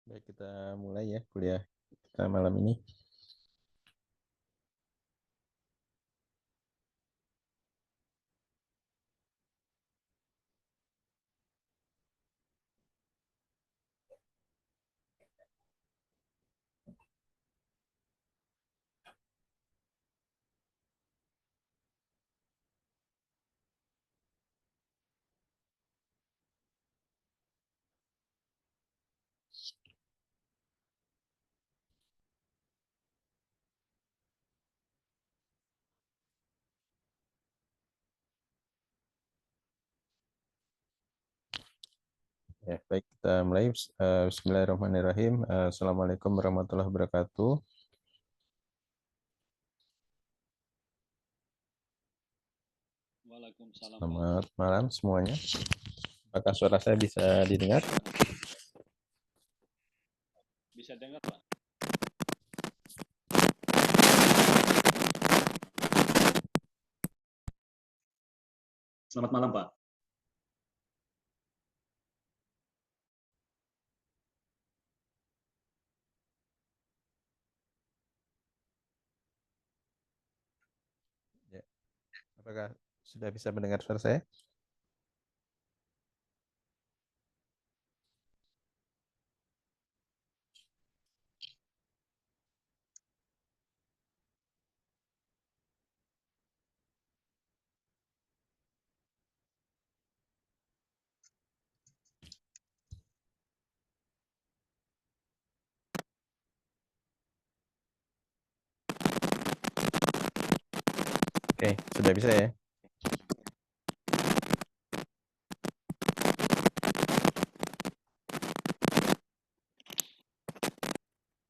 Baik, kita mulai ya kuliah kita malam ini. Ya, baik, kita mulai. Bismillahirrahmanirrahim. Assalamualaikum warahmatullahi wabarakatuh. Waalaikumsalam Pak. Selamat malam semuanya. Apakah suara saya bisa didengar? Bisa dengar Pak? Selamat malam Pak. Ya. Apakah sudah bisa mendengar suara saya? Oke, sudah bisa ya.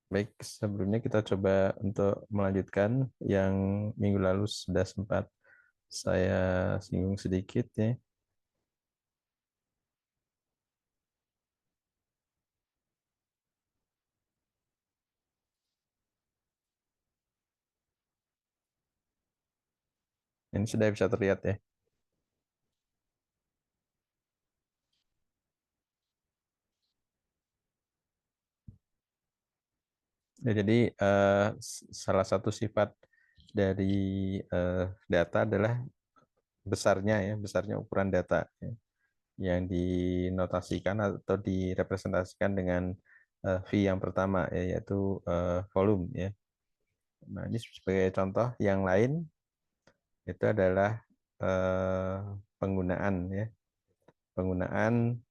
Baik, sebelumnya kita coba untuk melanjutkan yang minggu lalu sudah sempat saya singgung sedikit ya. Ini sudah bisa terlihat ya. Ya, jadi salah satu sifat dari data adalah besarnya ya, besarnya ukuran data ya, yang dinotasikan atau direpresentasikan dengan V yang pertama ya, yaitu volume ya. Nah, ini sebagai contoh yang lain itu adalah eh, penggunaan ya, penggunaan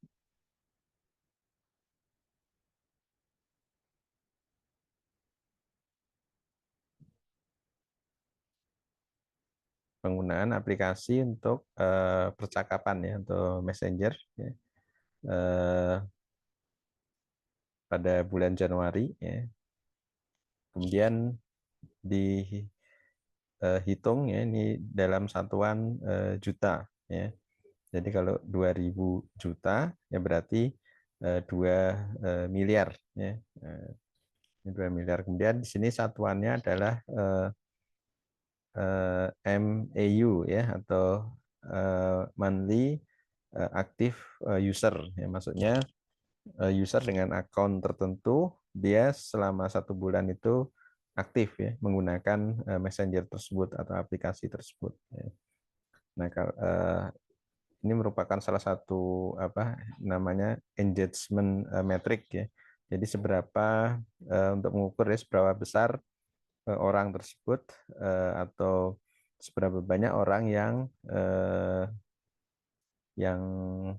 penggunaan aplikasi untuk percakapan ya, untuk messenger ya, eh, pada bulan Januari ya. Kemudian dihitung ya ini dalam satuan juta ya. Jadi kalau 2000 juta ya berarti 2 miliar ya. 2 miliar. Kemudian di sini satuannya adalah MAU ya, atau monthly active user ya, maksudnya user dengan akun tertentu dia selama 1 bulan itu aktif ya menggunakan messenger tersebut atau aplikasi tersebut ya. Nah, ini merupakan salah satu apa namanya engagement metric ya. Jadi seberapa untuk mengukur ya seberapa besar orang tersebut atau seberapa banyak orang yang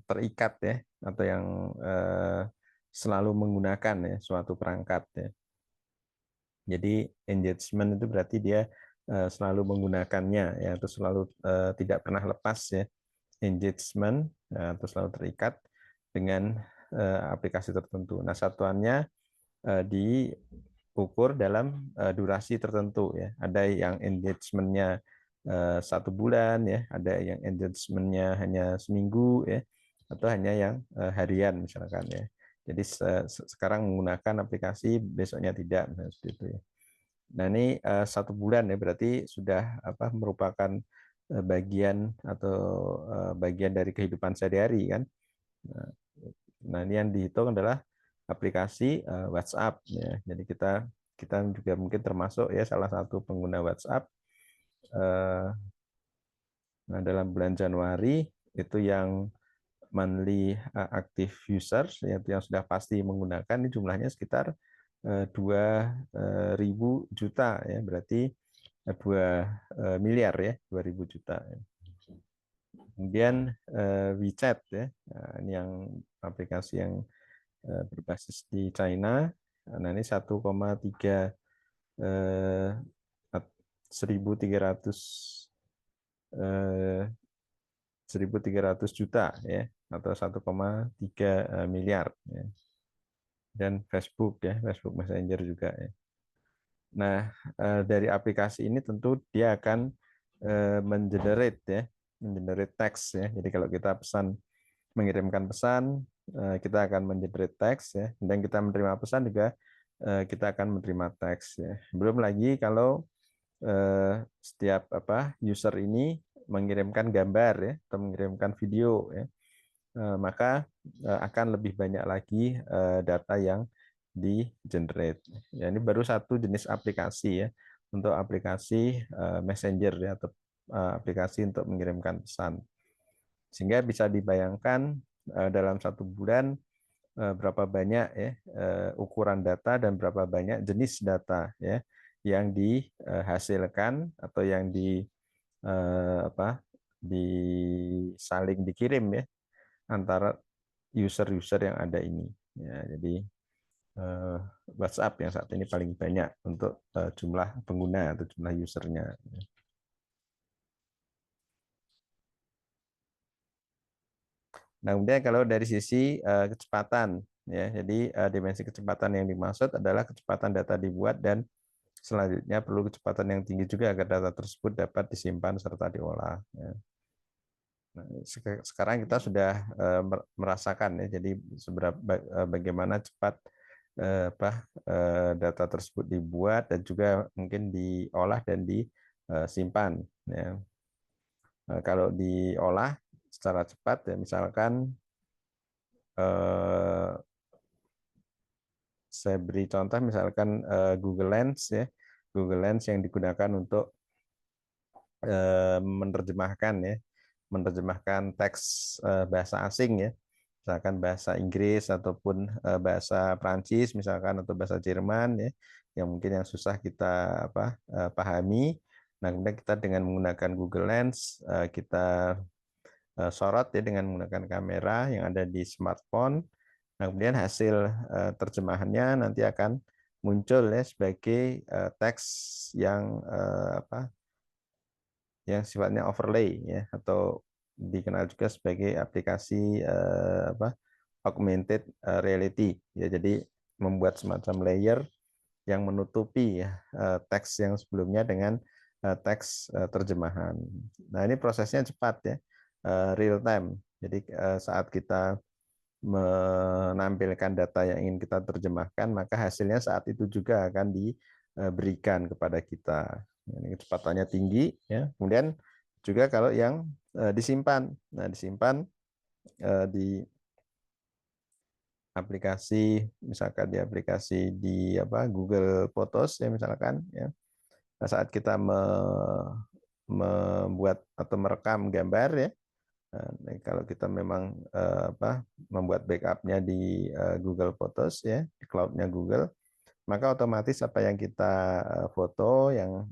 terikat ya, atau yang selalu menggunakan ya suatu perangkat ya. Jadi engagement itu berarti dia selalu menggunakannya ya, atau selalu tidak pernah lepas ya, engagement atau selalu terikat dengan aplikasi tertentu. Nah, satuannya diukur dalam durasi tertentu ya. Ada yang engagementnya 1 bulan ya, ada yang engagementnya hanya seminggu ya, atau hanya yang harian misalkan ya. Jadi sekarang menggunakan aplikasi, besoknya tidak, nah, seperti itu ya. Nah, ini 1 bulan ya, berarti sudah apa merupakan bagian atau bagian dari kehidupan sehari-hari kan. Nah, ini yang dihitung adalah aplikasi WhatsApp ya. Jadi kita juga mungkin termasuk ya salah satu pengguna WhatsApp. Nah, dalam bulan Januari itu yang monthly active users yaitu yang sudah pasti menggunakan ini jumlahnya sekitar 2.000 juta ya, berarti 2 miliar ya, 2.000 juta. Kemudian WeChat ya, nah, ini yang aplikasi yang berbasis di China. Nah, ini 1,3 1.300 juta ya, atau 1,3 miliar ya. Dan Facebook ya, Facebook Messenger juga ya. Nah, dari aplikasi ini tentu dia akan mengenerate ya, mengenerate teks ya. Jadi kalau kita mengirimkan pesan, kita akan mengenerate teks ya. Dan kita menerima pesan juga kita akan menerima teks ya. Belum lagi kalau setiap user ini mengirimkan gambar ya atau mengirimkan video ya, maka akan lebih banyak lagi data yang di generate. Ya, ini baru satu jenis aplikasi ya, untuk aplikasi Messenger ya, atau aplikasi untuk mengirimkan pesan. Sehingga bisa dibayangkan dalam 1 bulan berapa banyak ya ukuran data dan berapa banyak jenis data ya yang dihasilkan atau yang saling dikirim ya antara user-user yang ada ini. Ya, jadi WhatsApp yang saat ini paling banyak untuk jumlah pengguna atau jumlah usernya. Nah, kemudian kalau dari sisi kecepatan, ya, jadi dimensi kecepatan yang dimaksud adalah kecepatan data dibuat dan selanjutnya perlu kecepatan yang tinggi juga agar data tersebut dapat disimpan serta diolah. Ya. Nah, sekarang kita sudah merasakan ya, jadi bagaimana cepat data tersebut dibuat dan juga mungkin diolah dan disimpan. Ya. Kalau diolah secara cepat ya, misalkan saya beri contoh misalkan Google Lens ya, Google Lens yang digunakan untuk menerjemahkan teks bahasa asing ya, misalkan bahasa Inggris ataupun bahasa Prancis misalkan atau bahasa Jerman ya, yang mungkin yang susah kita pahami. Nah, kemudian kita dengan menggunakan Google Lens kita sorot ya dengan menggunakan kamera yang ada di smartphone. Nah, kemudian hasil terjemahannya nanti akan muncul ya sebagai teks yang yang sifatnya overlay ya, atau dikenal juga sebagai aplikasi augmented reality ya. Jadi membuat semacam layer yang menutupi ya teks yang sebelumnya dengan teks terjemahan. Nah, ini prosesnya cepat ya, real time. Jadi saat kita menampilkan data yang ingin kita terjemahkan, maka hasilnya saat itu juga akan diberikan kepada kita. Ini kecepatannya tinggi ya. Kemudian juga kalau yang disimpan. Nah, disimpan di aplikasi, misalkan di aplikasi di Google Photos ya misalkan ya. Nah, saat kita membuat atau merekam gambar ya, nah, kalau kita memang membuat backupnya di Google Photos ya, di cloud-nya Google, maka otomatis apa yang kita foto yang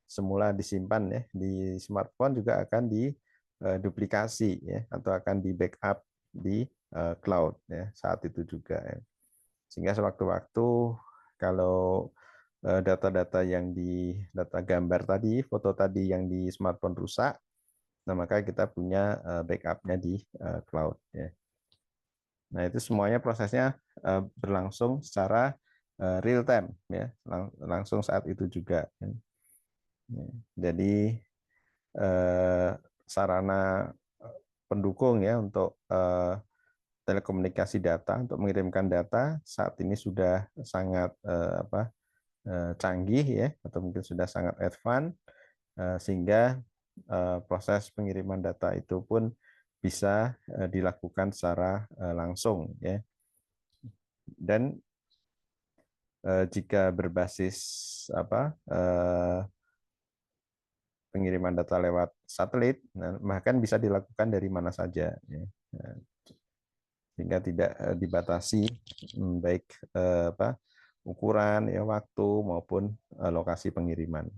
semula disimpan ya di smartphone juga akan diduplikasi ya, atau akan di backup di cloud ya saat itu juga ya. Sehingga sewaktu-waktu kalau data-data yang data gambar tadi, foto tadi yang di smartphone rusak, nah maka kita punya backupnya di cloud ya. Nah, itu semuanya prosesnya berlangsung secara real time ya, langsung saat itu juga. Jadi sarana pendukung ya untuk telekomunikasi data untuk mengirimkan data saat ini sudah sangat canggih ya, atau mungkin sudah sangat advance, sehingga proses pengiriman data itu pun bisa dilakukan secara langsung ya. Dan jika berbasis pengiriman data lewat satelit, bahkan bisa dilakukan dari mana saja, ya. Sehingga tidak dibatasi baik ukuran, ya, waktu maupun lokasi pengiriman.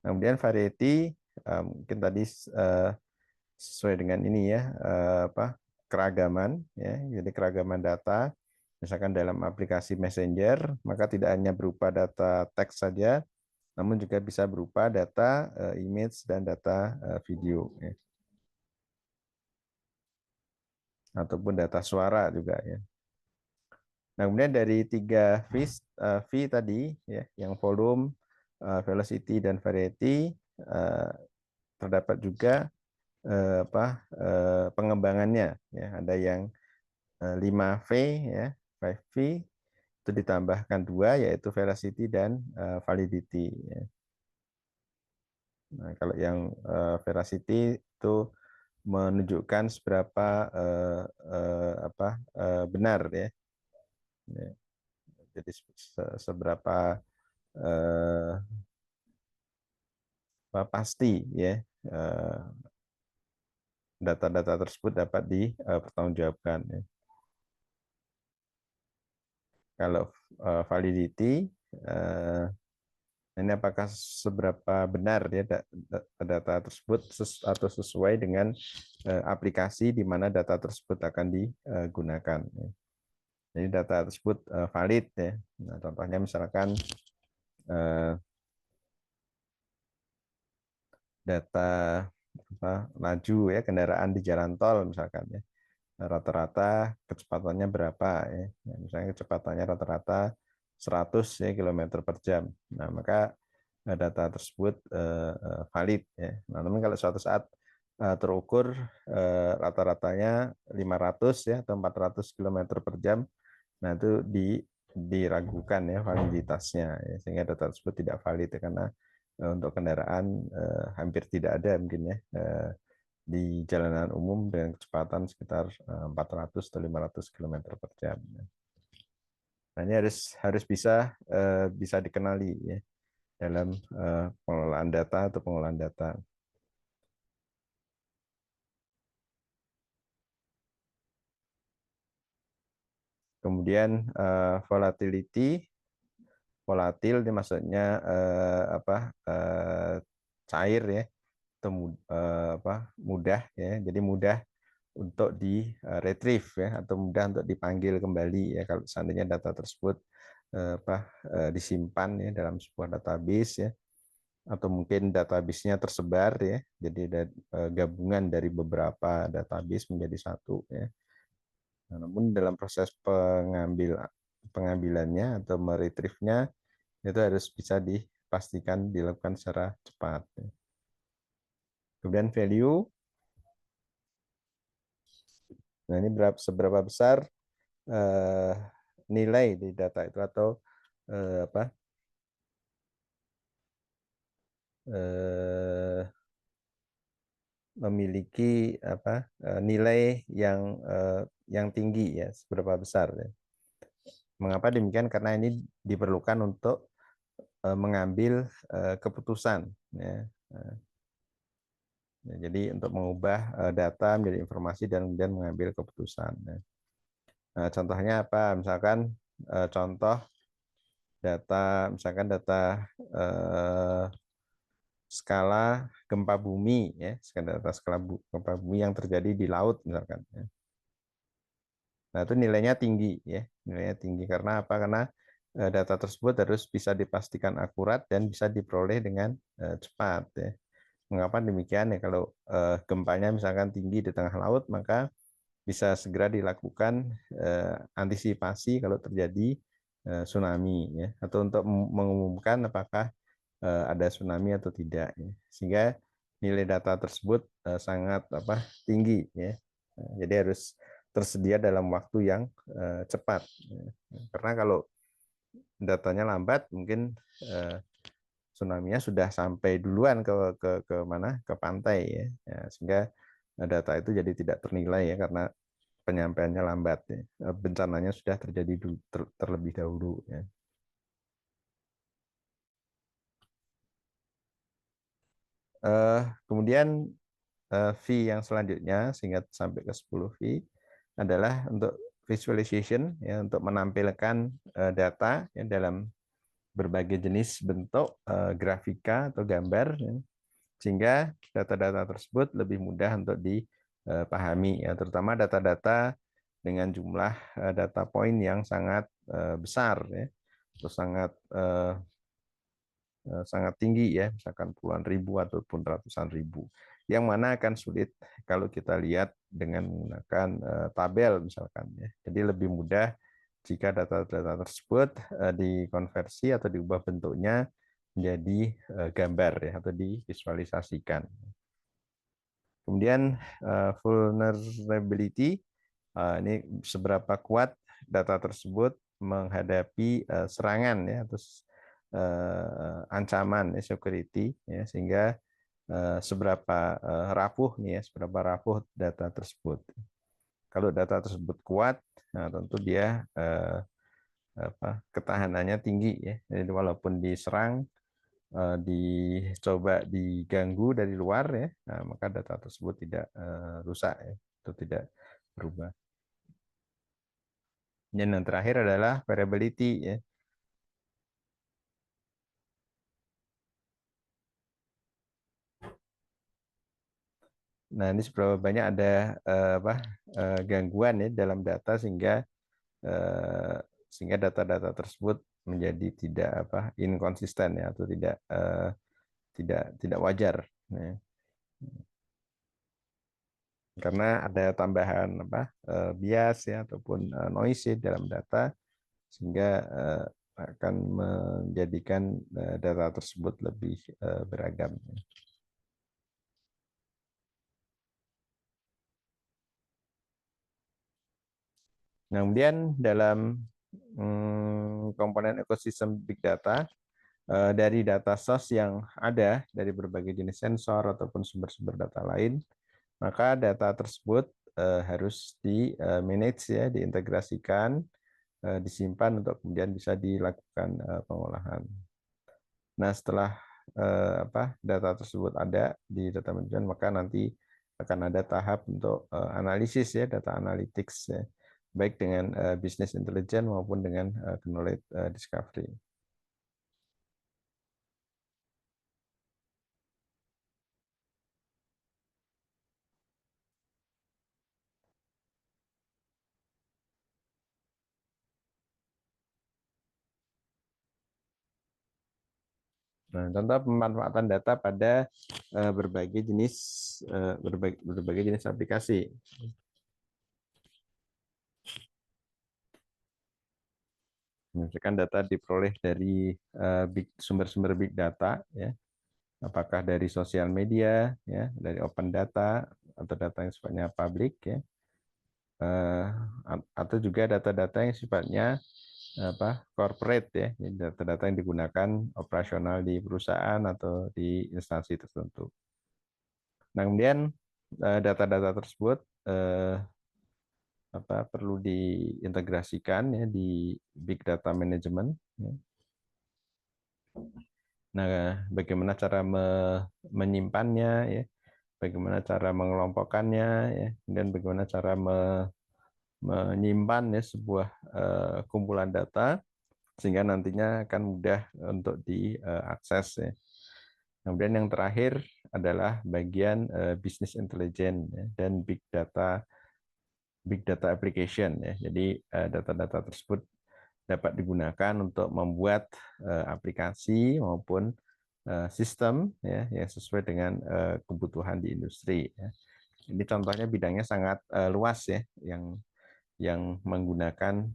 Kemudian variety mungkin tadi sesuai dengan ini, ya, keragaman, ya, jadi keragaman data. Misalkan dalam aplikasi Messenger, maka tidak hanya berupa data teks saja, namun juga bisa berupa data image dan data video, ya. Ataupun data suara juga, ya. Nah, kemudian dari 3 V tadi, ya, yang volume, velocity, dan variety, terdapat juga pengembangannya, ya. Ada yang 5V, ya, 5V, itu ditambahkan 2, yaitu velocity dan validity, ya. Nah, kalau yang velocity itu menunjukkan seberapa benar, ya. Jadi seberapa pasti, ya, data-data tersebut dapat dipertanggungjawabkan, ya. Kalau validity, ini apakah seberapa benar, ya, data tersebut atau sesuai dengan aplikasi di mana data tersebut akan digunakan, ya. Jadi data tersebut valid, ya. Nah, contohnya misalkan data laju, ya, kendaraan di jalan tol misalkan, ya. Rata-rata kecepatannya berapa, ya. Nah, misalnya kecepatannya rata-rata 100, ya, kilometer per jam. Nah, maka data tersebut valid, ya. Nah, namun kalau suatu saat terukur rata-ratanya 500, ya, atau 400 kilometer per jam, nah itu diragukan, ya, validitasnya, ya, sehingga data tersebut tidak valid, ya, karena untuk kendaraan hampir tidak ada mungkin, ya, di jalanan umum dengan kecepatan sekitar 400 atau 500 km per jam. Nah, ini harus bisa dikenali, ya, dalam pengelolaan data atau pengolahan data. Kemudian volatility, volatil ini maksudnya cair, ya, atau mudah, ya. Jadi mudah untuk di retrieve, ya, atau mudah untuk dipanggil kembali, ya, kalau seandainya data tersebut disimpan, ya, dalam sebuah database, ya, atau mungkin database-nya tersebar, ya, jadi ada gabungan dari beberapa database menjadi satu, ya. Nah, namun dalam proses pengambilannya atau meretrieve-nya itu harus bisa dipastikan dilakukan secara cepat, ya. Kemudian value, nah ini seberapa besar nilai di data itu, atau memiliki nilai yang tinggi, ya, seberapa besar, ya. Mengapa demikian? Karena ini diperlukan untuk mengambil keputusan, ya. Jadi untuk mengubah data menjadi informasi dan kemudian mengambil keputusan, ya. Nah, contohnya apa? Misalkan contoh data, misalkan data skala gempa bumi, ya, data skala gempa bumi yang terjadi di laut misalkan, ya. Nah, itu nilainya tinggi, ya, nilainya tinggi karena apa? Karena data tersebut harus bisa dipastikan akurat dan bisa diperoleh dengan cepat, ya. Mengapa demikian? Ya, kalau gempanya misalkan tinggi di tengah laut, maka bisa segera dilakukan antisipasi kalau terjadi tsunami, ya, atau untuk mengumumkan apakah ada tsunami atau tidak, ya. Sehingga nilai data tersebut sangat tinggi, ya. Jadi harus tersedia dalam waktu yang cepat, ya. Karena kalau datanya lambat, mungkin tsunami-nya sudah sampai duluan ke mana, ke pantai, ya. Ya, sehingga data itu jadi tidak ternilai, ya, karena penyampaiannya lambat, ya. Bencananya sudah terjadi terlebih dahulu, ya. Kemudian V yang selanjutnya sehingga sampai ke 10 V adalah untuk visualization, ya, untuk menampilkan data, ya, dalam berbagai jenis bentuk grafika atau gambar, ya, sehingga data-data tersebut lebih mudah untuk dipahami, ya, terutama data-data dengan jumlah data point yang sangat besar, ya, atau sangat tinggi, ya, misalkan puluhan ribu ataupun ratusan ribu, yang mana akan sulit kalau kita lihat dengan menggunakan tabel misalkan, ya. Jadi lebih mudah jika data-data tersebut dikonversi atau diubah bentuknya menjadi gambar, ya, atau divisualisasikan. Kemudian vulnerability, ini seberapa kuat data tersebut menghadapi serangan, ya, atau ancaman, ya, security, ya, sehingga seberapa rapuh nih, ya, seberapa rapuh data tersebut. Kalau data tersebut kuat, nah tentu dia ketahanannya tinggi, ya. Jadi walaupun diserang, dicoba diganggu dari luar, ya, nah, maka data tersebut tidak rusak, ya, atau tidak berubah. Dan yang terakhir adalah variability, ya. Nah, ini seberapa banyak ada gangguan, ya, dalam data sehingga data-data tersebut menjadi tidak inkonsisten, ya, atau tidak wajar, ya. Karena ada tambahan bias, ya, ataupun noise dalam data, sehingga akan menjadikan data tersebut lebih beragam. Nah, kemudian dalam komponen ekosistem big data, dari data source yang ada dari berbagai jenis sensor ataupun sumber-sumber data lain, maka data tersebut harus di-manage, ya, diintegrasikan, disimpan untuk kemudian bisa dilakukan pengolahan. Nah, setelah data tersebut ada di data manajemen, maka nanti akan ada tahap untuk analisis, ya, data analytics, ya, baik dengan business intelligence maupun dengan knowledge discovery. Nah, contoh pemanfaatan data pada berbagai jenis aplikasi. Misalkan data diperoleh dari sumber-sumber big data, ya, apakah dari sosial media, ya, dari open data atau data yang sifatnya publik, ya, atau juga data-data yang sifatnya corporate, ya, data-data yang digunakan operasional di perusahaan atau di instansi tertentu. Nah, kemudian data-data tersebut perlu diintegrasikan, ya, di big data management, ya. Nah, bagaimana cara menyimpannya, ya, bagaimana cara mengelompokkannya, ya, dan bagaimana cara menyimpan, ya, sebuah kumpulan data sehingga nantinya akan mudah untuk diakses, ya. Kemudian yang terakhir adalah bagian business intelligence, ya, dan big data application, ya. Jadi data-data tersebut dapat digunakan untuk membuat aplikasi maupun sistem, ya, yang sesuai dengan kebutuhan di industri, ya. Ini contohnya bidangnya sangat luas, ya, yang menggunakan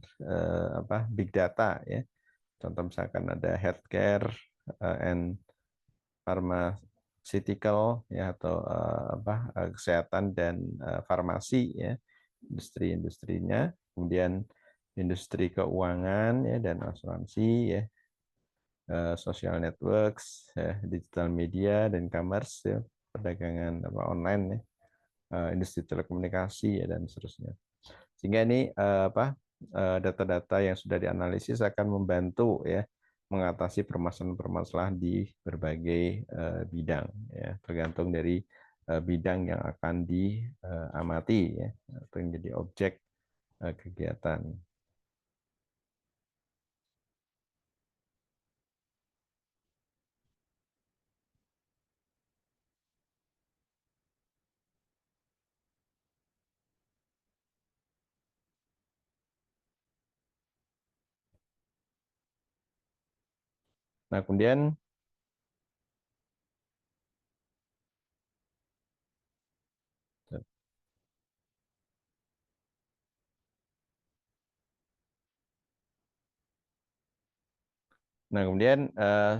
big data, ya. Contoh misalkan ada healthcare and pharmaceutical, ya, atau kesehatan dan farmasi, ya, industri-industrinya. Kemudian industri keuangan, ya, dan asuransi, ya, social networks, ya, digital media dan commerce, ya, perdagangan online, ya, industri telekomunikasi, ya, dan seterusnya. Sehingga ini data-data yang sudah dianalisis akan membantu ya mengatasi permasalahan-permasalahan di berbagai bidang ya, tergantung dari bidang yang akan diamati ya atau yang jadi objek kegiatan. Nah, kemudian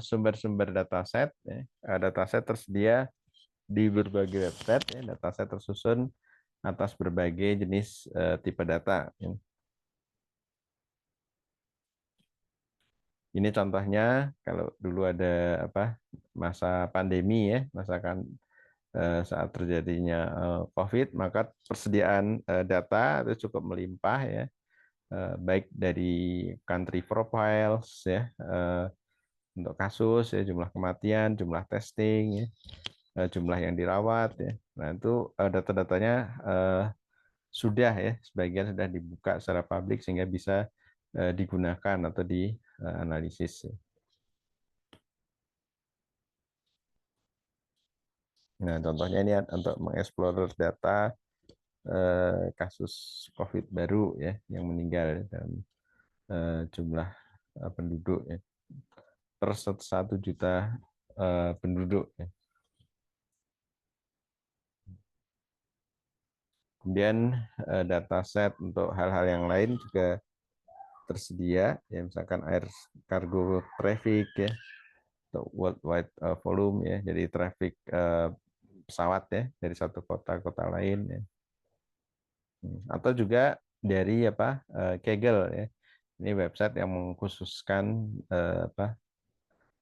sumber-sumber dataset ya, dataset tersedia di berbagai website ya, dataset tersusun atas berbagai jenis tipe data ya. Ini contohnya kalau dulu ada masa pandemi ya, saat terjadinya COVID, maka persediaan data itu cukup melimpah ya, baik dari country profiles ya, untuk kasus ya, jumlah kematian, jumlah testing ya, jumlah yang dirawat ya. Nah, itu data-datanya sudah ya, sebagian sudah dibuka secara publik sehingga bisa digunakan atau dianalisis. Nah, contohnya ini untuk mengeksplor data kasus COVID baru ya yang meninggal dalam jumlah penduduk ya, per 1 juta penduduk ya. Kemudian dataset untuk hal-hal yang lain juga tersedia ya, misalkan air cargo traffic ya, atau worldwide volume ya, jadi traffic pesawat ya dari satu kota ke kota lain ya. Atau juga dari Kaggle ya. Ini website yang mengkhususkan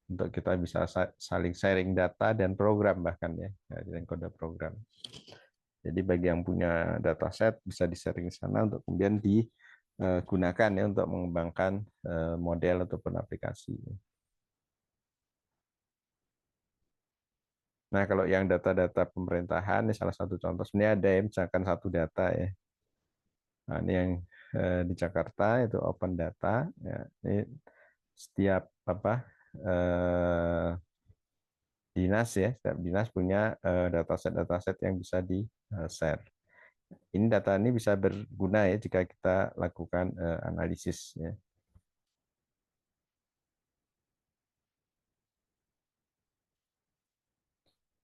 untuk kita bisa saling sharing data dan program bahkan ya, dan kode program. Jadi bagi yang punya dataset bisa di-sharing di sana untuk kemudian digunakan ya untuk mengembangkan model ataupun aplikasi. Nah, kalau yang data-data pemerintahan, ini salah satu contoh. Sebenarnya ada ya, misalkan satu data ya. Nah, ini yang di Jakarta itu open data. Ya. Ini setiap dinas ya, setiap dinas punya dataset-dataset yang bisa di-share. Ini data ini bisa berguna ya jika kita lakukan analisis ya.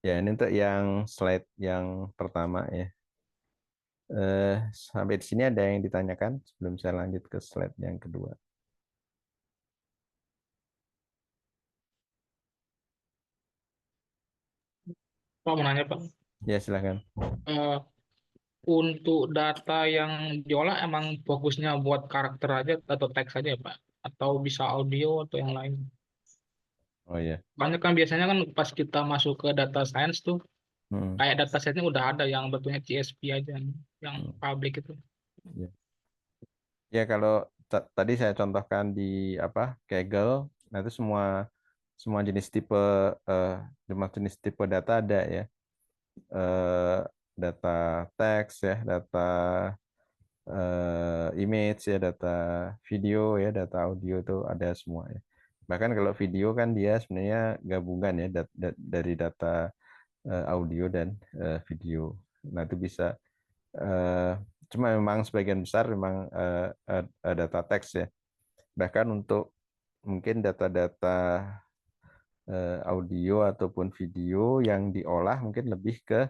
Ya, ini untuk yang slide yang pertama ya. Sampai di sini ada yang ditanyakan sebelum saya lanjut ke slide yang kedua. Pak mau nanya Pak, Ya, silakan. Eh, untuk data yang diolah emang fokusnya buat karakter aja atau teks aja ya Pak? Atau bisa audio atau yang lain? Oh ya. Banyak kan biasanya kan pas kita masuk ke data science tuh, Hmm. kayak datasetnya udah ada yang bentuknya CSV aja, yang Hmm. public itu. Ya. Ya, kalau tadi saya contohkan di Kaggle, nah itu semua semua jenis tipe data ada ya. Eh, Data teks ya, data image ya, data video ya, data audio itu ada semua ya. Bahkan kalau video kan dia sebenarnya gabungan ya dari data audio dan video. Nah, itu bisa cuma memang sebagian besar memang data teks ya. Bahkan untuk mungkin data-data audio ataupun video yang diolah mungkin lebih ke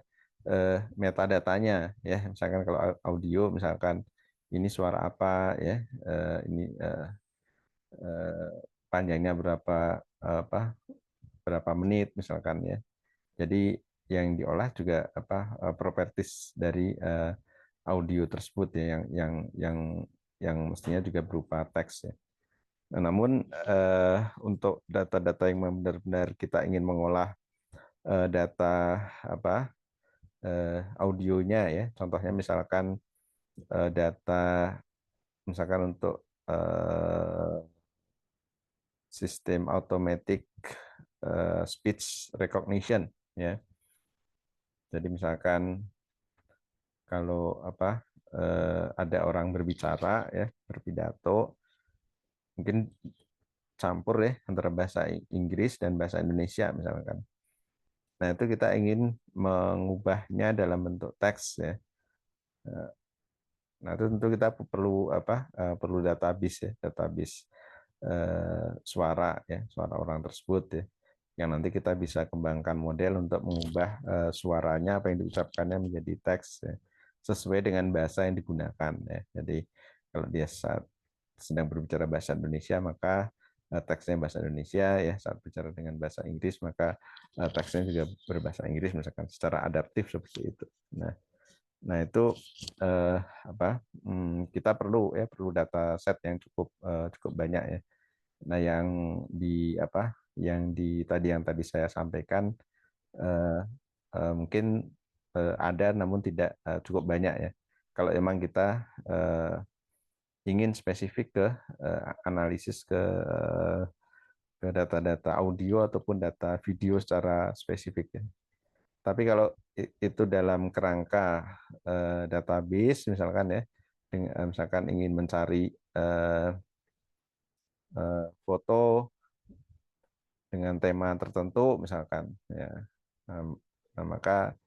metadatanya ya. Misalkan kalau audio, misalkan ini suara apa ya, ini panjangnya berapa menit misalkan ya. Jadi yang diolah juga properties dari audio tersebut ya, yang mestinya juga berupa teks ya. Nah, namun untuk data-data yang benar-benar kita ingin mengolah data audionya ya, contohnya misalkan data misalkan untuk sistem automatic speech recognition ya. Jadi misalkan kalau ada orang berbicara ya, berpidato, mungkin campur ya antara bahasa Inggris dan bahasa Indonesia misalkan. Nah, itu kita ingin mengubahnya dalam bentuk teks ya. Nah, itu tentu kita perlu database ya, database suara ya, suara orang tersebut ya. Yang nanti kita bisa kembangkan model untuk mengubah suaranya apa yang diucapkannya menjadi teks ya, sesuai dengan bahasa yang digunakan ya. Jadi kalau dia saat sedang berbicara bahasa Indonesia maka teksnya bahasa Indonesia ya, saat bicara dengan bahasa Inggris maka teksnya juga berbahasa Inggris misalkan secara adaptif seperti itu. Nah itu kita perlu data set yang cukup banyak ya. Nah yang tadi saya sampaikan mungkin ada namun tidak cukup banyak ya. Kalau memang kita ingin spesifik ke analisis ke data-data audio ataupun data video secara spesifik ya. Tapi kalau itu dalam kerangka database misalkan ya, misalkan ingin mencari foto dengan tema tertentu misalkan ya, maka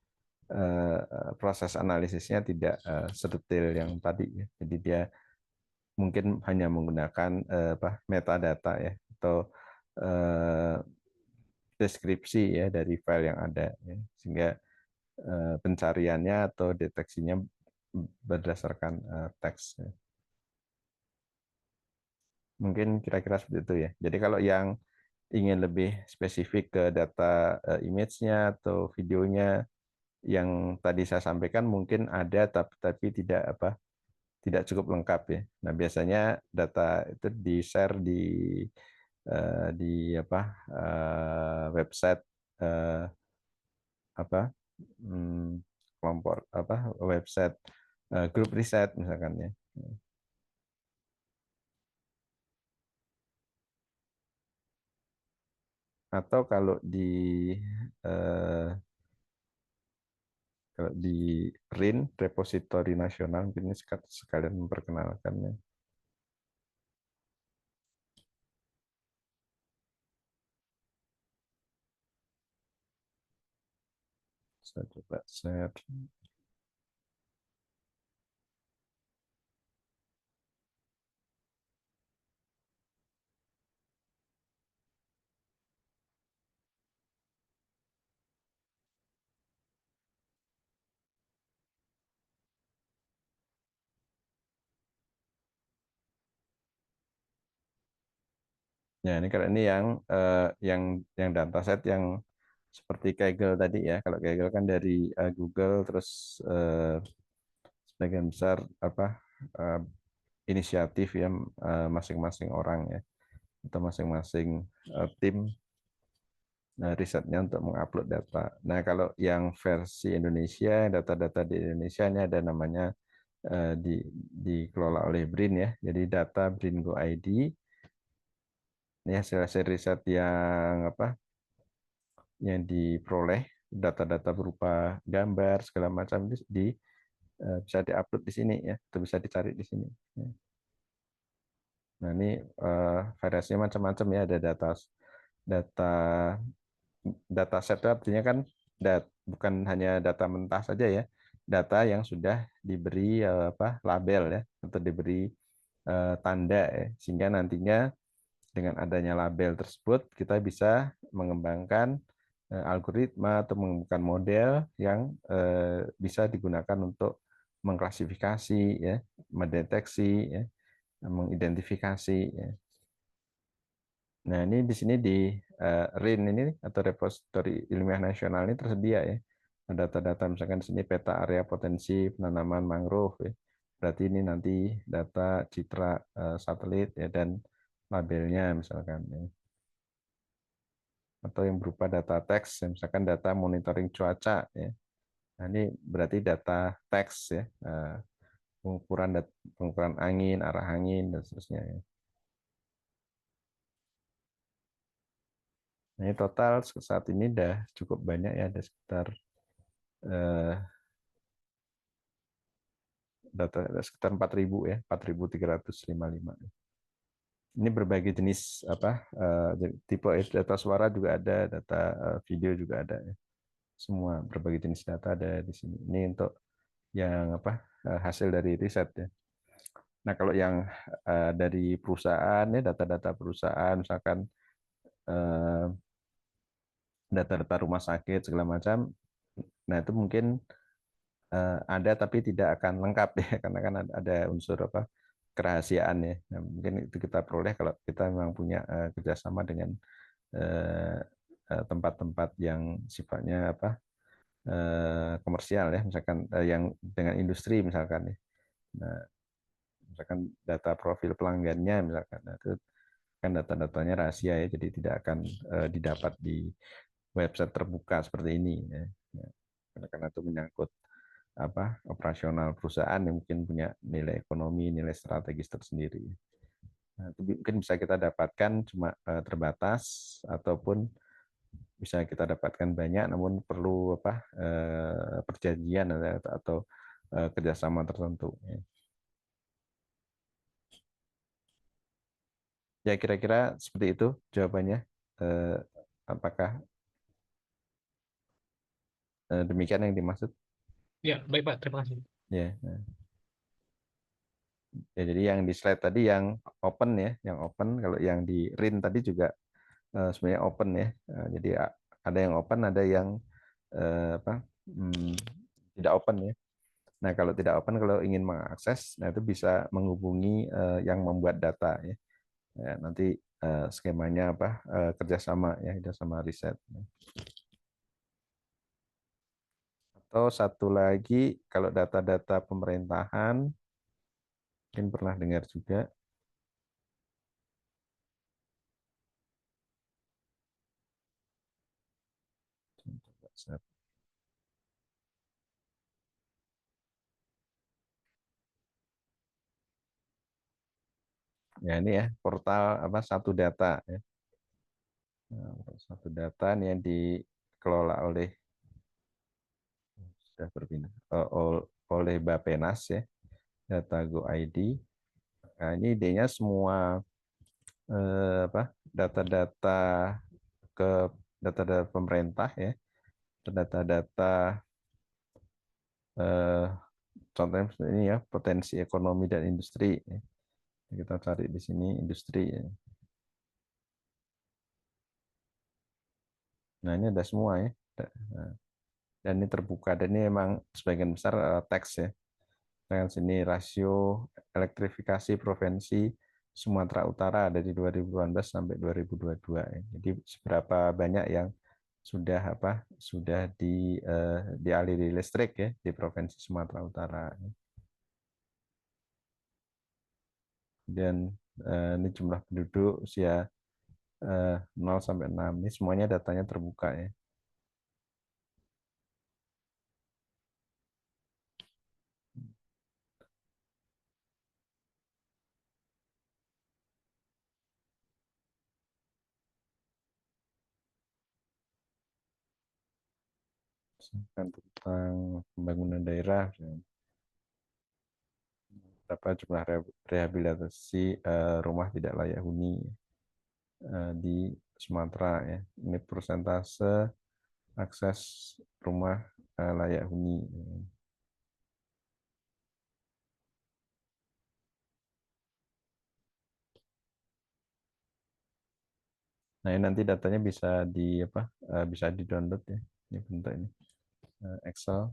proses analisisnya tidak sedetail yang tadi ya. Jadi dia mungkin hanya menggunakan metadata ya atau deskripsi ya dari file yang ada ya. Sehingga pencariannya atau deteksinya berdasarkan teks ya. Mungkin kira-kira seperti itu ya. Jadi kalau yang ingin lebih spesifik ke data image-nya atau videonya yang tadi saya sampaikan mungkin ada tapi tidak cukup lengkap ya. Nah, biasanya data itu di-share di website apa kelompok website grup riset misalkan ya. Atau eh, kalau di RIN repositori nasional mungkin ini sekalian memperkenalkan ya. Saya coba share. Ya, ini kalau ini yang dataset yang seperti Kaggle tadi ya. Kalau Kaggle kan dari Google terus sebagian besar eh, inisiatif ya masing-masing orang ya atau masing-masing tim risetnya untuk mengupload data. Nah, kalau yang versi Indonesia, data-data di Indonesia ini ada namanya dikelola oleh BRIN ya. Jadi data BRIN Go ID. Ini hasil riset yang diperoleh data-data berupa gambar segala macam bisa diupload di sini ya, atau bisa dicari di sini. Nah, ini variasinya macam-macam ya, ada data data set itu artinya kan bukan hanya data mentah saja ya, data yang sudah diberi label ya atau diberi tanda ya, sehingga nantinya dengan adanya label tersebut kita bisa mengembangkan algoritma atau mengembangkan model yang bisa digunakan untuk mengklasifikasi ya, mendeteksi ya, mengidentifikasi ya. Nah, ini di sini di RIN ini atau repositori ilmiah nasional ini tersedia ya. Data-data misalkan di sini peta area potensi penanaman mangrove ya. Berarti ini nanti data citra satelit ya dan labelnya misalkan ya. Atau yang berupa data teks ya, misalkan data monitoring cuaca ya. Nah, ini berarti data teks ya. pengukuran angin, arah angin dan seterusnya ya. Nah, ini total saat ini udah cukup banyak ya, ada sekitar eh, data ada sekitar 4.000 ya, 4.355. Ini berbagai jenis apa tipe data suara juga ada, data video juga ada ya. Semua berbagai jenis data ada di sini. Ini untuk yang apa hasil dari riset ya. Nah, kalau yang dari perusahaan ya, data-data perusahaan misalkan eh, data-data rumah sakit segala macam. Nah, itu mungkin ada tapi tidak akan lengkap ya karena kan ada unsur apa kerahasiaan ya. Nah, mungkin itu kita peroleh kalau kita memang punya kerjasama dengan tempat-tempat yang sifatnya apa komersial ya, misalkan yang dengan industri misalkan ya. Nah, misalkan data profil pelanggannya misalkan, nah, itu kan data-datanya rahasia ya, jadi tidak akan didapat di website terbuka seperti ini ya. Ya, karena itu menyangkut apa operasional perusahaan yang mungkin punya nilai ekonomi, nilai strategis tersendiri. Nah, itu mungkin bisa kita dapatkan cuma terbatas ataupun bisa kita dapatkan banyak, namun perlu apa perjanjian atau kerjasama tertentu. Ya kira-kira seperti itu jawabannya. Eh, Apakah demikian yang dimaksud? Ya, baik Pak, terima kasih. Ya. Ya, jadi yang di slide tadi yang open ya, yang open. Kalau yang di RIN tadi juga sebenarnya open ya. Jadi ada yang open, ada yang apa tidak open ya. Nah, kalau tidak open, kalau ingin mengakses, nah itu bisa menghubungi yang membuat data ya. Ya, nanti skemanya apa kerjasama ya, kerjasama riset. Atau satu lagi, kalau data-data pemerintahan, mungkin pernah dengar juga. Ya ini ya portal apa satu data ya. Nah, satu data ini yang dikelola oleh sudah berpindah oleh Bapenas ya, data Go ID. Nah, ini idenya semua apa data-data ke data-data pemerintah ya, data-data eh, contohnya ini ya potensi ekonomi dan industri. Ya. Kita cari di sini industri. Ya. Nah ini ada semua ya. Nah, dan ini terbuka dan ini memang sebagian besar teks ya. Dengan sini rasio elektrifikasi provinsi Sumatera Utara dari 2018 sampai 2022 ya. Jadi seberapa banyak yang sudah dialiri listrik ya di provinsi Sumatera Utara. Dan ini jumlah penduduk usia 0 sampai 6 ini semuanya datanya terbuka ya. Tentang pembangunan daerah, berapa jumlah rehabilitasi rumah tidak layak huni di Sumatera ya. Ini persentase akses rumah layak huni. Nah, ini nanti datanya bisa bisa di-download ya. Ini bentuk ini Excel.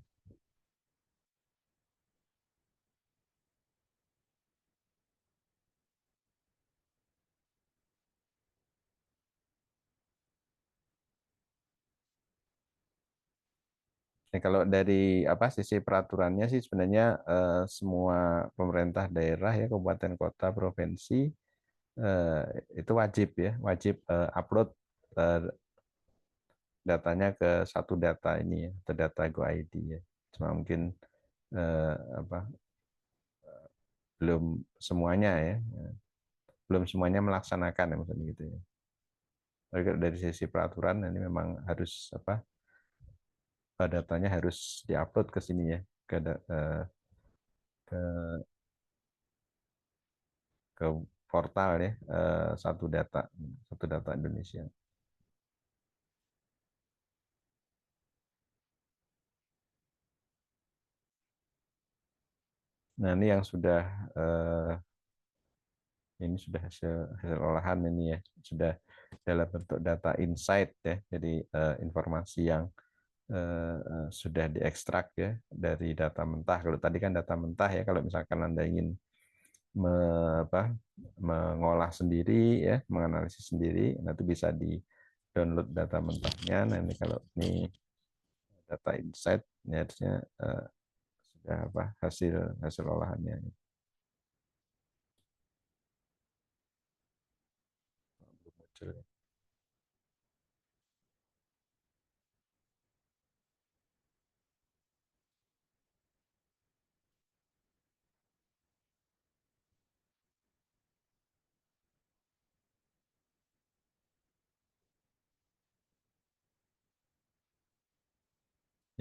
Nah, kalau dari sisi peraturannya sih sebenarnya semua pemerintah daerah ya kabupaten kota provinsi eh, itu wajib ya wajib upload eh, datanya ke satu data ini ya, atau data Go ID ya. Cuma mungkin eh, apa belum semuanya ya, belum semuanya melaksanakan ya maksudnya gitu ya. Tapi dari sisi peraturan ini memang harus apa, datanya harus diupload ke sini ya, ke ke portal ya, satu data Indonesia. Nah ini yang sudah ini sudah hasil olahan ini ya, sudah dalam bentuk data insight ya, jadi informasi yang sudah diekstrak ya dari data mentah. Kalau tadi kan data mentah ya, kalau misalkan Anda ingin mengolah sendiri ya, menganalisis sendiri, nanti bisa di download data mentahnya. Nah ini kalau ini data insight ini harusnya sudah hasil hasil olahannya. Belum muncul ya.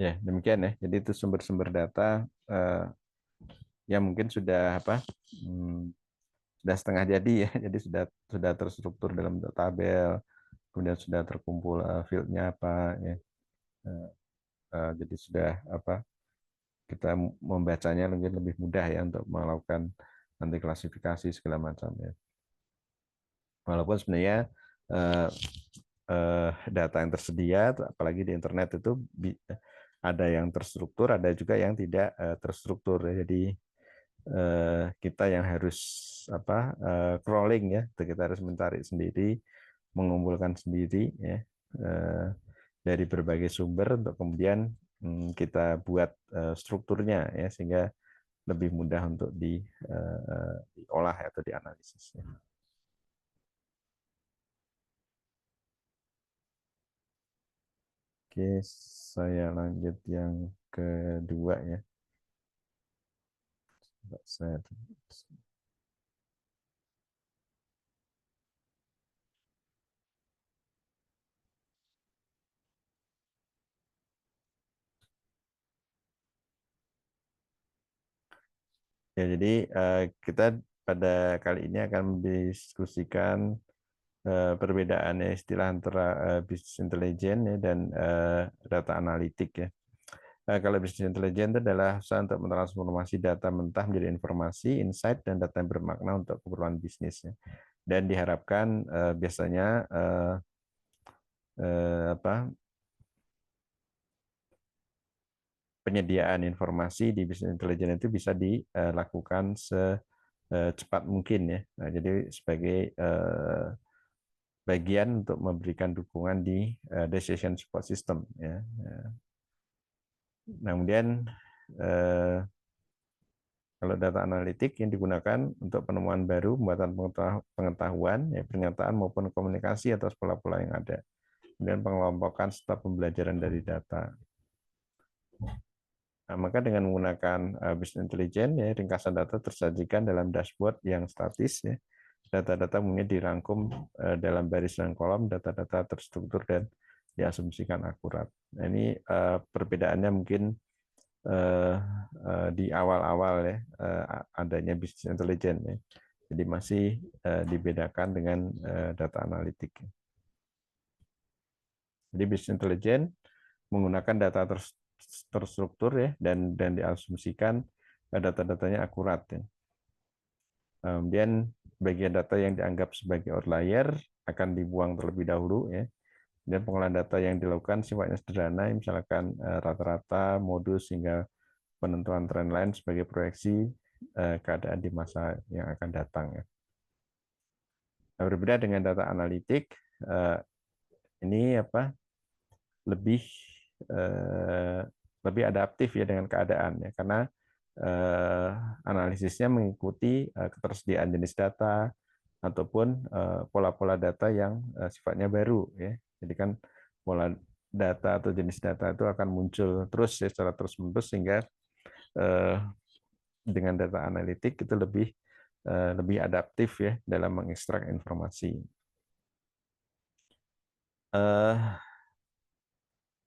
Ya, demikian ya. Jadi itu sumber-sumber data yang mungkin sudah sudah setengah jadi ya. Jadi sudah terstruktur dalam bentuk tabel, kemudian sudah terkumpul fieldnya apa ya. Jadi sudah kita membacanya lebih mudah ya untuk melakukan nanti klasifikasi segala macam ya. Walaupun sebenarnya data yang tersedia, apalagi di internet itu ada yang terstruktur, ada juga yang tidak terstruktur. Jadi kita yang harus crawling ya, kita harus mencari sendiri, mengumpulkan sendiri ya dari berbagai sumber untuk kemudian kita buat strukturnya ya, sehingga lebih mudah untuk diolah atau dianalisis. Oke, saya lanjut yang kedua ya. Saya ya, jadi kita pada kali ini akan mendiskusikan perbedaan istilah antara business intelligence ya, dan data analitik ya. Kalau business intelligence itu adalah usaha untuk mentransformasi data mentah menjadi informasi, insight, dan data yang bermakna untuk keperluan bisnis ya. Dan diharapkan biasanya penyediaan informasi di business intelligence itu bisa dilakukan secepat mungkin ya. Nah, jadi sebagai bagian untuk memberikan dukungan di decision support system ya. Nah, kemudian kalau data analitik yang digunakan untuk penemuan baru, pembuatan pengetahuan, ya, pernyataan maupun komunikasi atas pola-pola yang ada. Kemudian pengelompokan serta pembelajaran dari data. Nah, maka dengan menggunakan business intelligence, ya, ringkasan data tersajikan dalam dashboard yang statis. Ya. Data-data mungkin dirangkum dalam baris dan kolom, data-data terstruktur dan diasumsikan akurat. Nah, ini perbedaannya mungkin di awal-awal ya adanya business intelligence. Ya. Jadi masih dibedakan dengan data analitik. Jadi business intelligence menggunakan data terstruktur ya dan diasumsikan data-datanya akurat ya. Kemudian bagian data yang dianggap sebagai outlier akan dibuang terlebih dahulu ya. Dan pengolahan data yang dilakukan sifatnya sederhana, misalkan rata-rata, modus hingga penentuan tren lain sebagai proyeksi keadaan di masa yang akan datang ya. Nah, berbeda dengan data analitik, ini lebih lebih adaptif ya dengan keadaan ya, karena analisisnya mengikuti ketersediaan jenis data ataupun pola-pola data yang sifatnya baru ya. Jadi kan pola data atau jenis data itu akan muncul terus ya, secara terus-menerus, sehingga dengan data analitik itu lebih adaptif ya dalam mengekstrak informasi.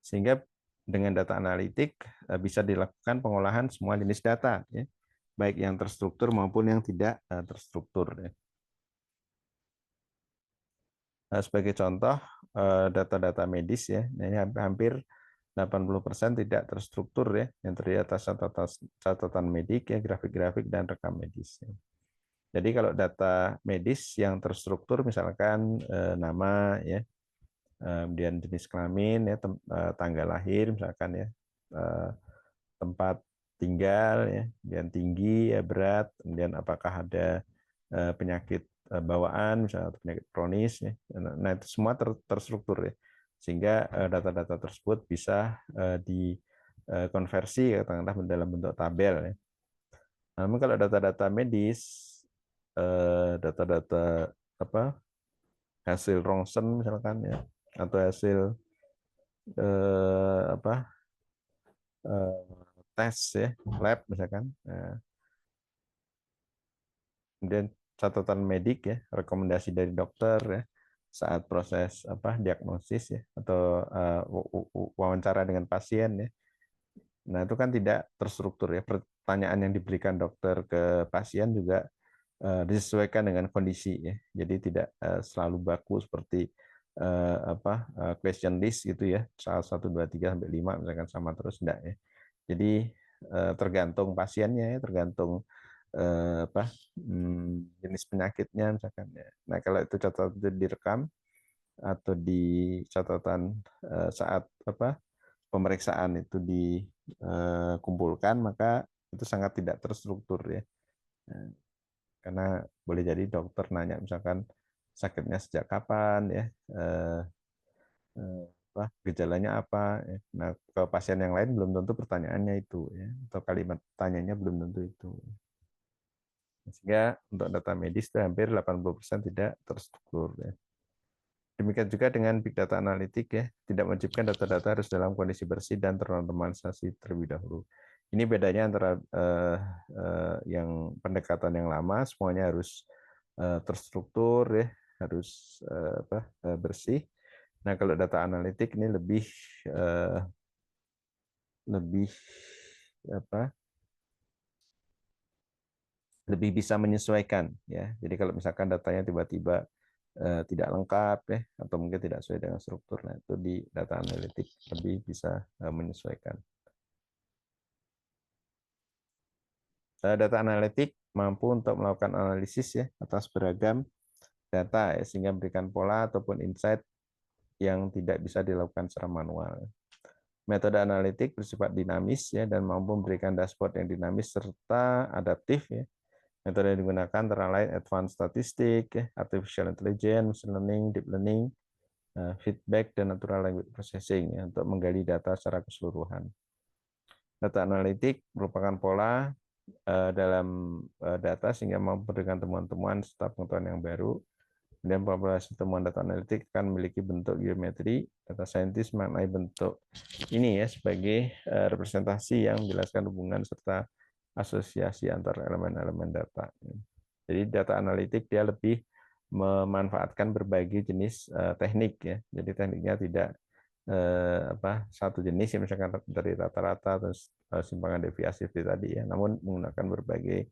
Sehingga dengan data analitik bisa dilakukan pengolahan semua jenis data, ya, baik yang terstruktur maupun yang tidak terstruktur. Ya. Sebagai contoh, data-data medis ya, ini hampir 80% tidak terstruktur ya, yang terdiri atas catatan medik ya, grafik-grafik dan rekam medis. Ya. Jadi kalau data medis yang terstruktur misalkan nama ya, kemudian jenis kelamin ya, tanggal lahir misalkan ya, tempat tinggal ya, kemudian tinggi ya, berat, kemudian apakah ada penyakit bawaan misalnya atau penyakit kronis ya. Nah itu semua terstruktur ya, sehingga data-data tersebut bisa dikonversi katakanlah dalam bentuk tabel ya. Namun kalau data-data medis, data-data apa hasil rongsen misalkan ya, atau hasil apa tes ya, lab misalkan, kemudian catatan medik ya, rekomendasi dari dokter ya saat proses diagnosis ya, atau wawancara dengan pasien ya. Nah itu kan tidak terstruktur ya, pertanyaan yang diberikan dokter ke pasien juga disesuaikan dengan kondisi ya, jadi tidak selalu baku seperti question list gitu ya, 1, 2, 3 sampai 5 misalkan sama terus, enggak ya. Jadi tergantung pasiennya ya, tergantung jenis penyakitnya misalkan ya. Nah kalau itu catatan itu direkam atau di catatan saat pemeriksaan itu dikumpulkan, maka itu sangat tidak terstruktur ya. Nah, karena boleh jadi dokter nanya misalkan sakitnya sejak kapan ya, gejalanya apa ya. Nah ke pasien yang lain belum tentu pertanyaannya itu ya, atau kalimat tanyanya belum tentu itu. Sehingga untuk data medis itu hampir 80% tidak terstruktur ya. Demikian juga dengan big data analitik ya, tidak mewajibkan data-data harus dalam kondisi bersih dan ternormalisasi terlebih dahulu. Ini bedanya antara yang pendekatan yang lama, semuanya harus terstruktur ya, harus bersih. Nah kalau data analitik ini lebih bisa menyesuaikan ya. Jadi kalau misalkan datanya tiba-tiba tidak lengkap ya, atau mungkin tidak sesuai dengan struktur, nah itu di data analitik lebih bisa menyesuaikan. Data analitik mampu untuk melakukan analisis ya atas beragam data ya, sehingga memberikan pola ataupun insight yang tidak bisa dilakukan secara manual. Metode analitik bersifat dinamis ya, dan mampu memberikan dashboard yang dinamis serta adaptif ya. Metode yang digunakan antara lain advanced statistik, artificial intelligence, machine learning, deep learning, feedback, dan natural language processing ya, untuk menggali data secara keseluruhan. Data analitik merupakan pola dalam data sehingga mampu memberikan temuan-temuan serta pengetahuan yang baru. Kemudian populasi temuan data analitik akan memiliki bentuk geometri. Data scientist mengenai bentuk ini ya sebagai representasi yang menjelaskan hubungan serta asosiasi antara elemen-elemen data. Jadi data analitik dia lebih memanfaatkan berbagai jenis teknik ya. Jadi tekniknya tidak satu jenis ya, misalkan dari rata-rata atau simpangan deviasi tadi ya, namun menggunakan berbagai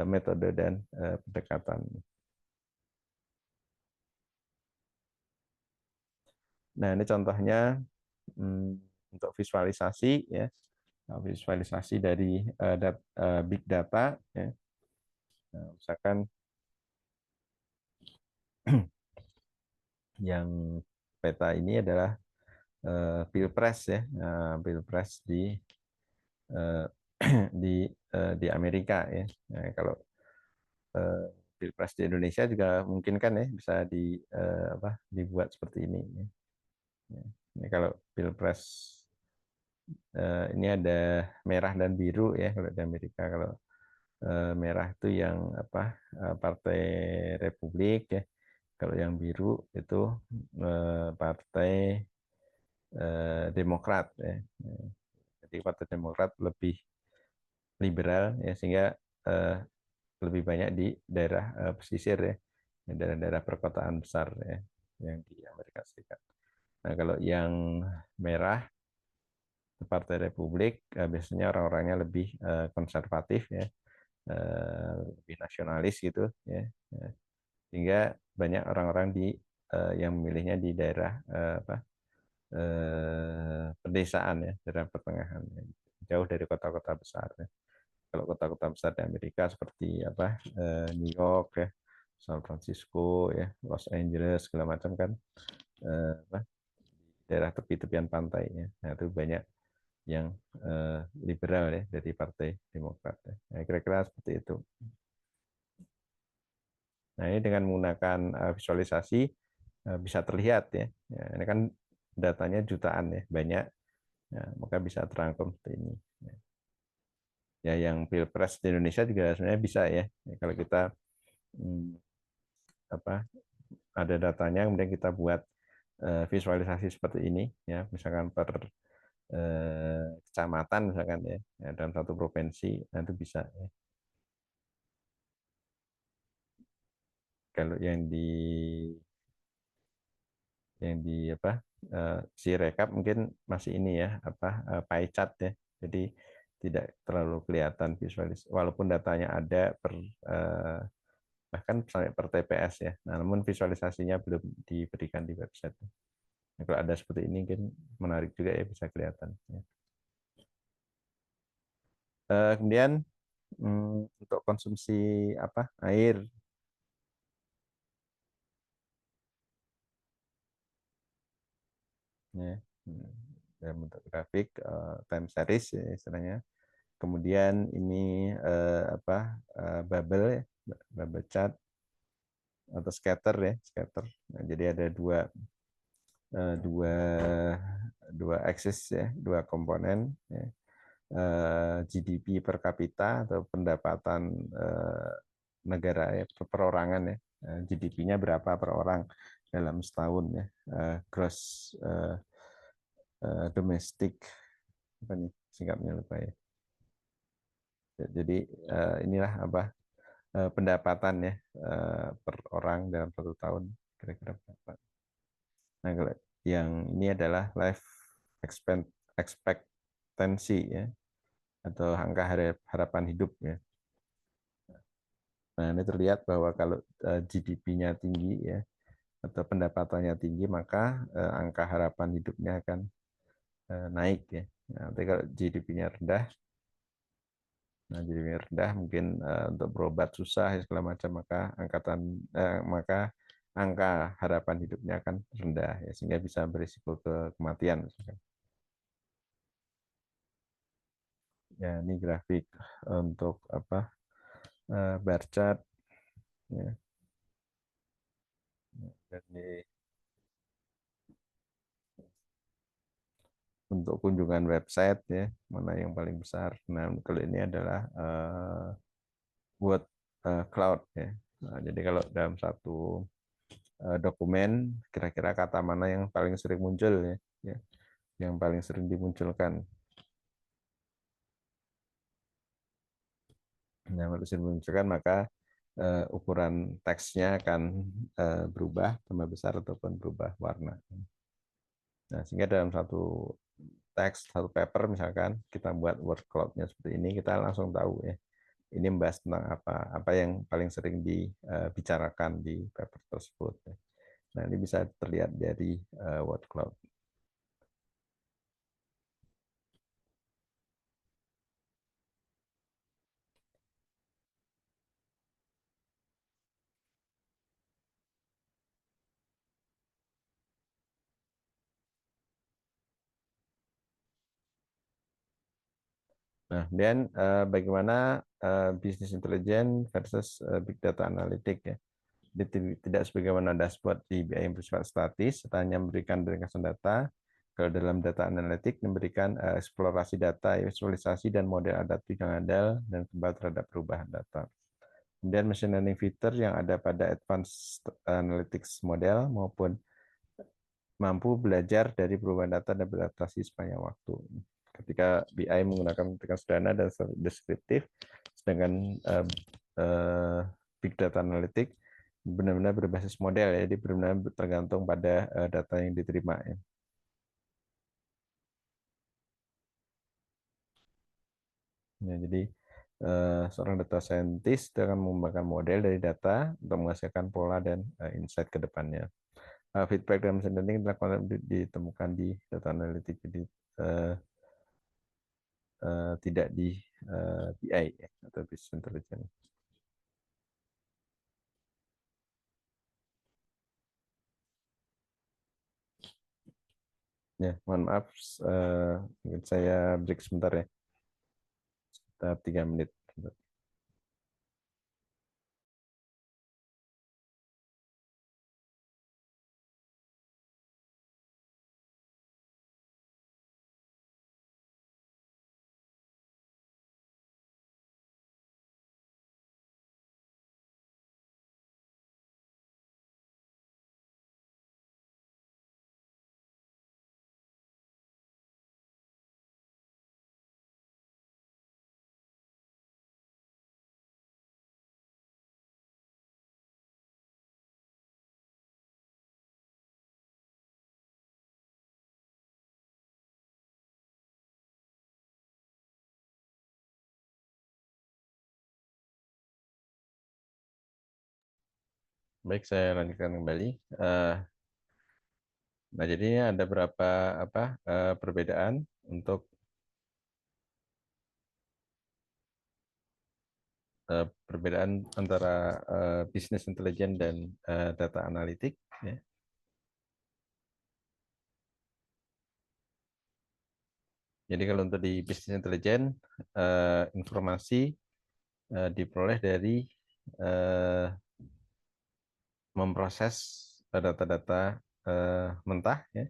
metode dan pendekatan. Nah ini contohnya untuk visualisasi ya, visualisasi dari big data ya. Nah, misalkan yang peta ini adalah pilpres ya, pilpres di di Amerika ya. Nah, kalau pilpres di Indonesia juga mungkin kan ya bisa dibuat seperti ini. Ini kalau pilpres ini ada merah dan biru ya kalau di Amerika. Kalau merah itu yang Partai Republik ya. Kalau yang biru itu Partai Demokrat ya. Jadi Partai Demokrat lebih liberal ya, sehingga lebih banyak di daerah pesisir ya, daerah-daerah perkotaan besar ya, yang di Amerika Serikat. Nah, kalau yang merah Partai Republik biasanya orang-orangnya lebih konservatif ya, lebih nasionalis gitu ya. Sehingga banyak orang-orang yang memilihnya di daerah pedesaan ya, daerah pertengahan ya, jauh dari kota-kota besar ya. Kalau kota-kota besar di Amerika seperti New York ya, San Francisco ya, Los Angeles segala macam kan daerah tepi-tepian pantai ya. Nah, itu banyak yang liberal ya dari Partai Demokrat ya. Nah, kira-kira seperti itu. Nah, ini dengan menggunakan visualisasi bisa terlihat ya. Ya, ini kan datanya jutaan ya, banyak. Ya, maka bisa terangkum seperti ini. Ya, yang Pilpres di Indonesia juga sebenarnya bisa ya. Ya, kalau kita ada datanya, kemudian kita buat visualisasi seperti ini, ya, misalkan per kecamatan misalkan ya, dalam satu provinsi, nah itu bisa. Ya. Kalau yang di Sirekap mungkin masih ini ya pie chart ya, jadi tidak terlalu kelihatan visualis walaupun datanya ada bahkan sampai per TPS ya, nah, namun visualisasinya belum diberikan di website. Nah, kalau ada seperti ini mungkin menarik juga ya, bisa kelihatan ya. Kemudian untuk konsumsi air ya, dalam bentuk grafik time series ya, istilahnya. Kemudian ini bubble ya, bubble chart atau scatter ya, scatter. Nah, jadi ada dua axis ya, dua komponen ya. GDP per kapita atau pendapatan negara ya, perorangan ya. GDP-nya berapa per orang dalam setahun ya. Gross domestic apa nih singkatnya lupa ya. Jadi inilah pendapatan ya per orang dalam satu tahun kira-kira berapa. Nah, kalau yang ini adalah life expectancy ya, atau angka harapan hidup ya. Nah, ini terlihat bahwa kalau GDP-nya tinggi ya, atau pendapatannya tinggi, maka angka harapan hidupnya akan naik ya. Nah, nanti kalau GDP-nya rendah, mungkin untuk berobat susah segala macam, maka angka harapan hidupnya akan rendah ya, sehingga bisa berisiko ke kematian misalkan. Ya, ini grafik untuk bar chart ya. Jadi untuk kunjungan website ya, mana yang paling besar. Nah, kalau ini adalah word cloud ya. Nah, jadi kalau dalam satu dokumen, kira-kira kata mana yang paling sering muncul ya, yang paling sering dimunculkan. Nah, kalau sering dimunculkan, maka ukuran teksnya akan berubah, tambah besar ataupun berubah warna. Nah, sehingga dalam satu teks, satu paper misalkan, kita buat word cloud-nya seperti ini, kita langsung tahu ya, ini membahas tentang apa yang paling sering dibicarakan di paper tersebut. Nah, ini bisa terlihat dari word cloud. Nah, dan bagaimana bisnis intelijen versus big data analytic ya. Tidak sebagaimana dashboard di BI yang bersifat statis, hanya memberikan ringkasan data. Kalau dalam data analitik memberikan eksplorasi data, visualisasi dan model adaptif yang andal dan kebal terhadap perubahan data. Kemudian machine learning feature yang ada pada advanced analytics model maupun mampu belajar dari perubahan data dan beradaptasi sepanjang waktu. Ketika BI menggunakan metode sederhana dan deskriptif, Sedangkan big data analytic benar-benar berbasis model ya, jadi benar-benar tergantung pada data yang diterima ya. Ya, jadi seorang data scientist akan mengembangkan model dari data untuk menghasilkan pola dan insight ke depannya. Feedback dalam machine learning ditemukan di data analytic, jadi tidak di BI ya, atau business intelligence. Ya, mohon maaf, mungkin saya break sebentar ya, sekitar 3 menit. Baik, saya lanjutkan kembali. Nah, jadi ada berapa perbedaan untuk perbedaan antara business intelligence dan data analitik. Ya. Jadi kalau untuk di business intelligence, informasi diperoleh dari memproses data-data mentah. Ya.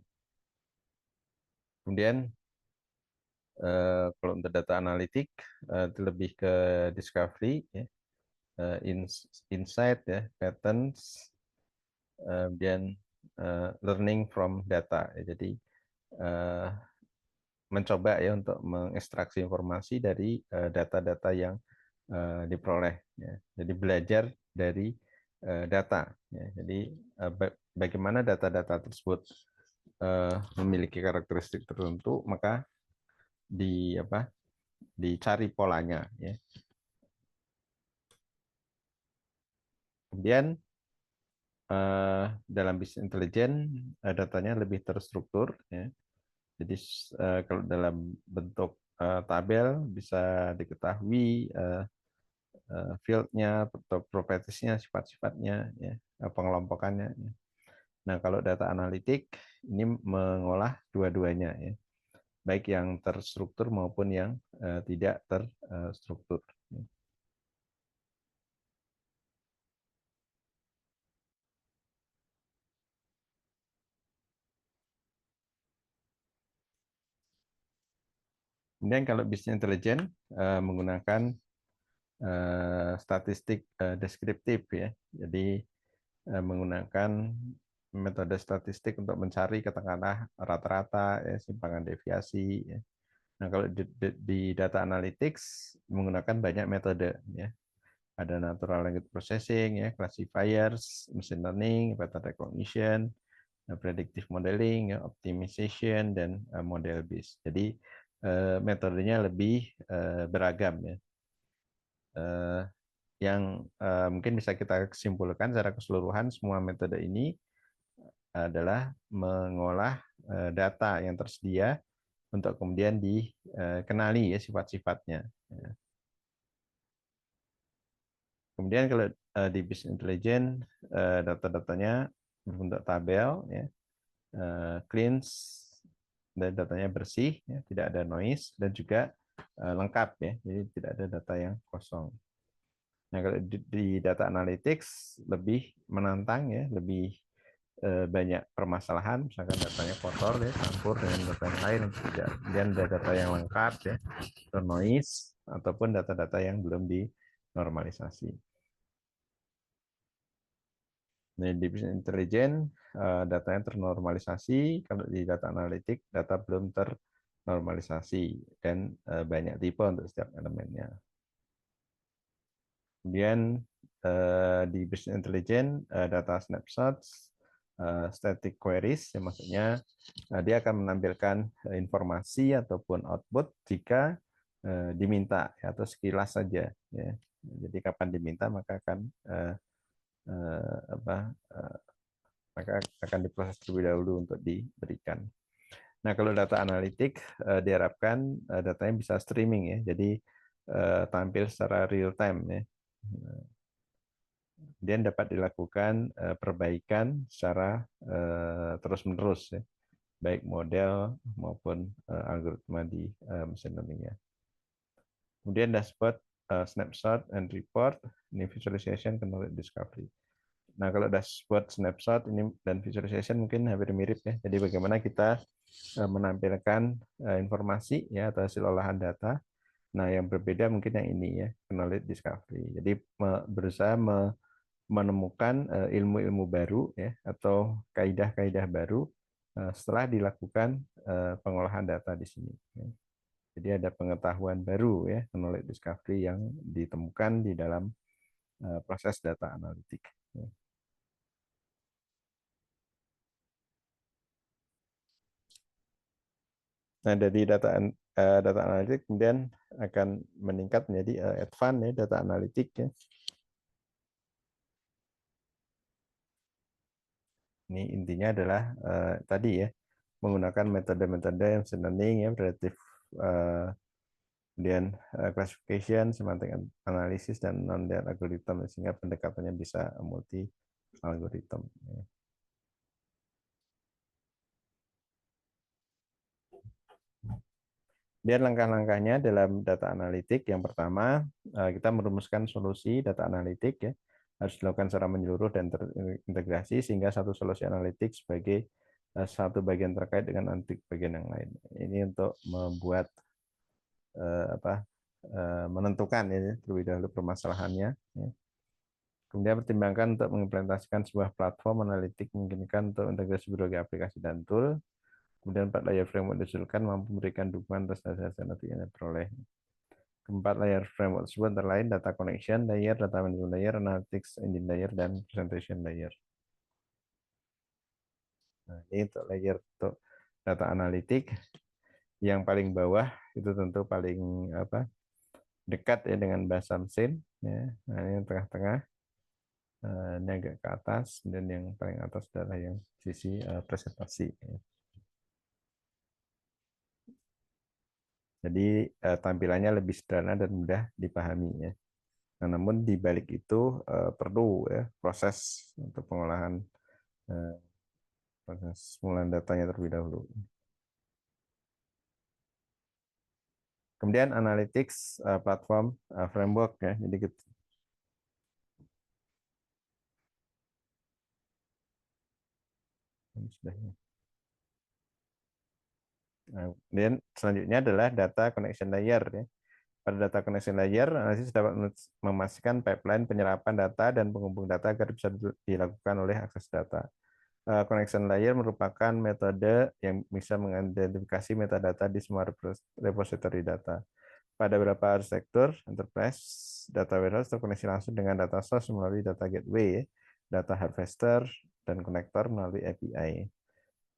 Kemudian kalau untuk data analitik itu lebih ke discovery, ya. Insight, ya, patterns, dan learning from data. Ya. Jadi mencoba ya untuk mengekstraksi informasi dari data-data yang diperoleh. Ya. Jadi belajar dari data. Ya. Jadi bagaimana data-data tersebut memiliki karakteristik tertentu, maka dicari polanya. Ya. Kemudian dalam bisnis intelijen datanya lebih terstruktur. Ya. Jadi kalau dalam bentuk tabel bisa diketahui field-nya atau properties-nya, sifat-sifatnya, ya, pengelompokannya. Ya. Nah, kalau data analitik ini mengolah dua-duanya, ya, baik yang terstruktur maupun yang tidak terstruktur. Ya. Kemudian kalau bisnis intelijen menggunakan statistik deskriptif, ya, jadi menggunakan metode statistik untuk mencari katakanlah rata-rata, ya, simpangan deviasi. Ya. Nah, kalau di data analytics menggunakan banyak metode. Ya. Ada natural language processing, ya, classifiers, machine learning, pattern recognition, predictive modeling, ya, optimization, dan model based. Jadi metodenya lebih beragam. Ya. Yang mungkin bisa kita simpulkan secara keseluruhan semua metode ini adalah mengolah data yang tersedia untuk kemudian dikenali, ya, sifat-sifatnya. Kemudian kalau di business intelligence data-datanya berbentuk tabel, ya, clean, dan datanya bersih, ya, tidak ada noise, dan juga lengkap, ya, jadi tidak ada data yang kosong. Nah, kalau di data analytics lebih menantang, ya, lebih banyak permasalahan, misalkan datanya kotor, ya, campur dengan data yang lain, kemudian ada data yang lengkap, ya, atau noise, ataupun data-data yang belum dinormalisasi. Nah, di business intelligence datanya ternormalisasi, kalau di data analitik data belum ternormalisasi, dan banyak tipe untuk setiap elemennya. Kemudian di business intelligence data snapshots, static queries, yang maksudnya dia akan menampilkan informasi ataupun output jika diminta ya, atau sekilas saja ya. Jadi kapan diminta maka akan maka akan diproses terlebih dahulu untuk diberikan. Nah, kalau data analitik diharapkan datanya bisa streaming ya, jadi tampil secara real time ya. Kemudian dapat dilakukan perbaikan secara terus-menerus ya, baik model maupun algoritma di mesin learning-nya. Kemudian dashboard, snapshot, and report, ini visualization, knowledge discovery. Nah, kalau dashboard, snapshot ini dan visualization mungkin hampir mirip ya. Jadi bagaimana kita menampilkan informasi ya atau hasil olahan data. Nah, yang berbeda mungkin yang ini ya, knowledge discovery. Jadi berusaha menemukan ilmu-ilmu baru ya atau kaidah-kaidah baru setelah dilakukan pengolahan data di sini. Jadi ada pengetahuan baru ya, knowledge discovery yang ditemukan di dalam proses data analitik. Nah, dari data analitik kemudian akan meningkat menjadi advance ya, data analitik ya. Ini intinya adalah tadi ya, menggunakan metode-metode yang learning ya, predictive kemudian classification, semantic analysis, dan non-linear algorithm sehingga pendekatannya bisa multi algorithm. Dan langkah-langkahnya dalam data analitik, yang pertama kita merumuskan solusi data analitik ya, harus dilakukan secara menyeluruh dan terintegrasi sehingga satu solusi analitik sebagai satu bagian terkait dengan analitik bagian yang lain. Ini untuk membuat menentukan ya terlebih dahulu permasalahannya. Ya. Kemudian pertimbangkan untuk mengimplementasikan sebuah platform analitik memungkinkan untuk integrasi berbagai aplikasi dan tool. Kemudian 4 layer framework diusulkan mampu memberikan dukungan atas hasil nanti yang diperoleh. Keempat layer framework tersebut antara lain data connection layer, data management layer, analytics engine layer, dan presentation layer. Nah, ini untuk layer untuk data analitik. Yang paling bawah itu tentu paling dekat ya dengan bahasa mesin. Ya. Nah, ini yang tengah-tengah. Ini agak ke atas, dan yang paling atas adalah yang sisi presentasi. Ya. Jadi tampilannya lebih sederhana dan mudah dipahami ya. Nah, namun di balik itu perlu ya proses untuk pengolahan proses pengolahan datanya terlebih dahulu. Kemudian analytics platform framework ya. Jadi kita kemudian selanjutnya adalah data connection layer ya. Pada data connection layer, analisis dapat memastikan pipeline penyerapan data dan penghubung data agar bisa dilakukan oleh akses data. Connection layer merupakan metode yang bisa mengidentifikasi metadata di semua repository data. Pada beberapa arsitektur enterprise, data warehouse terkoneksi langsung dengan data source melalui data gateway, data harvester, dan konektor melalui API.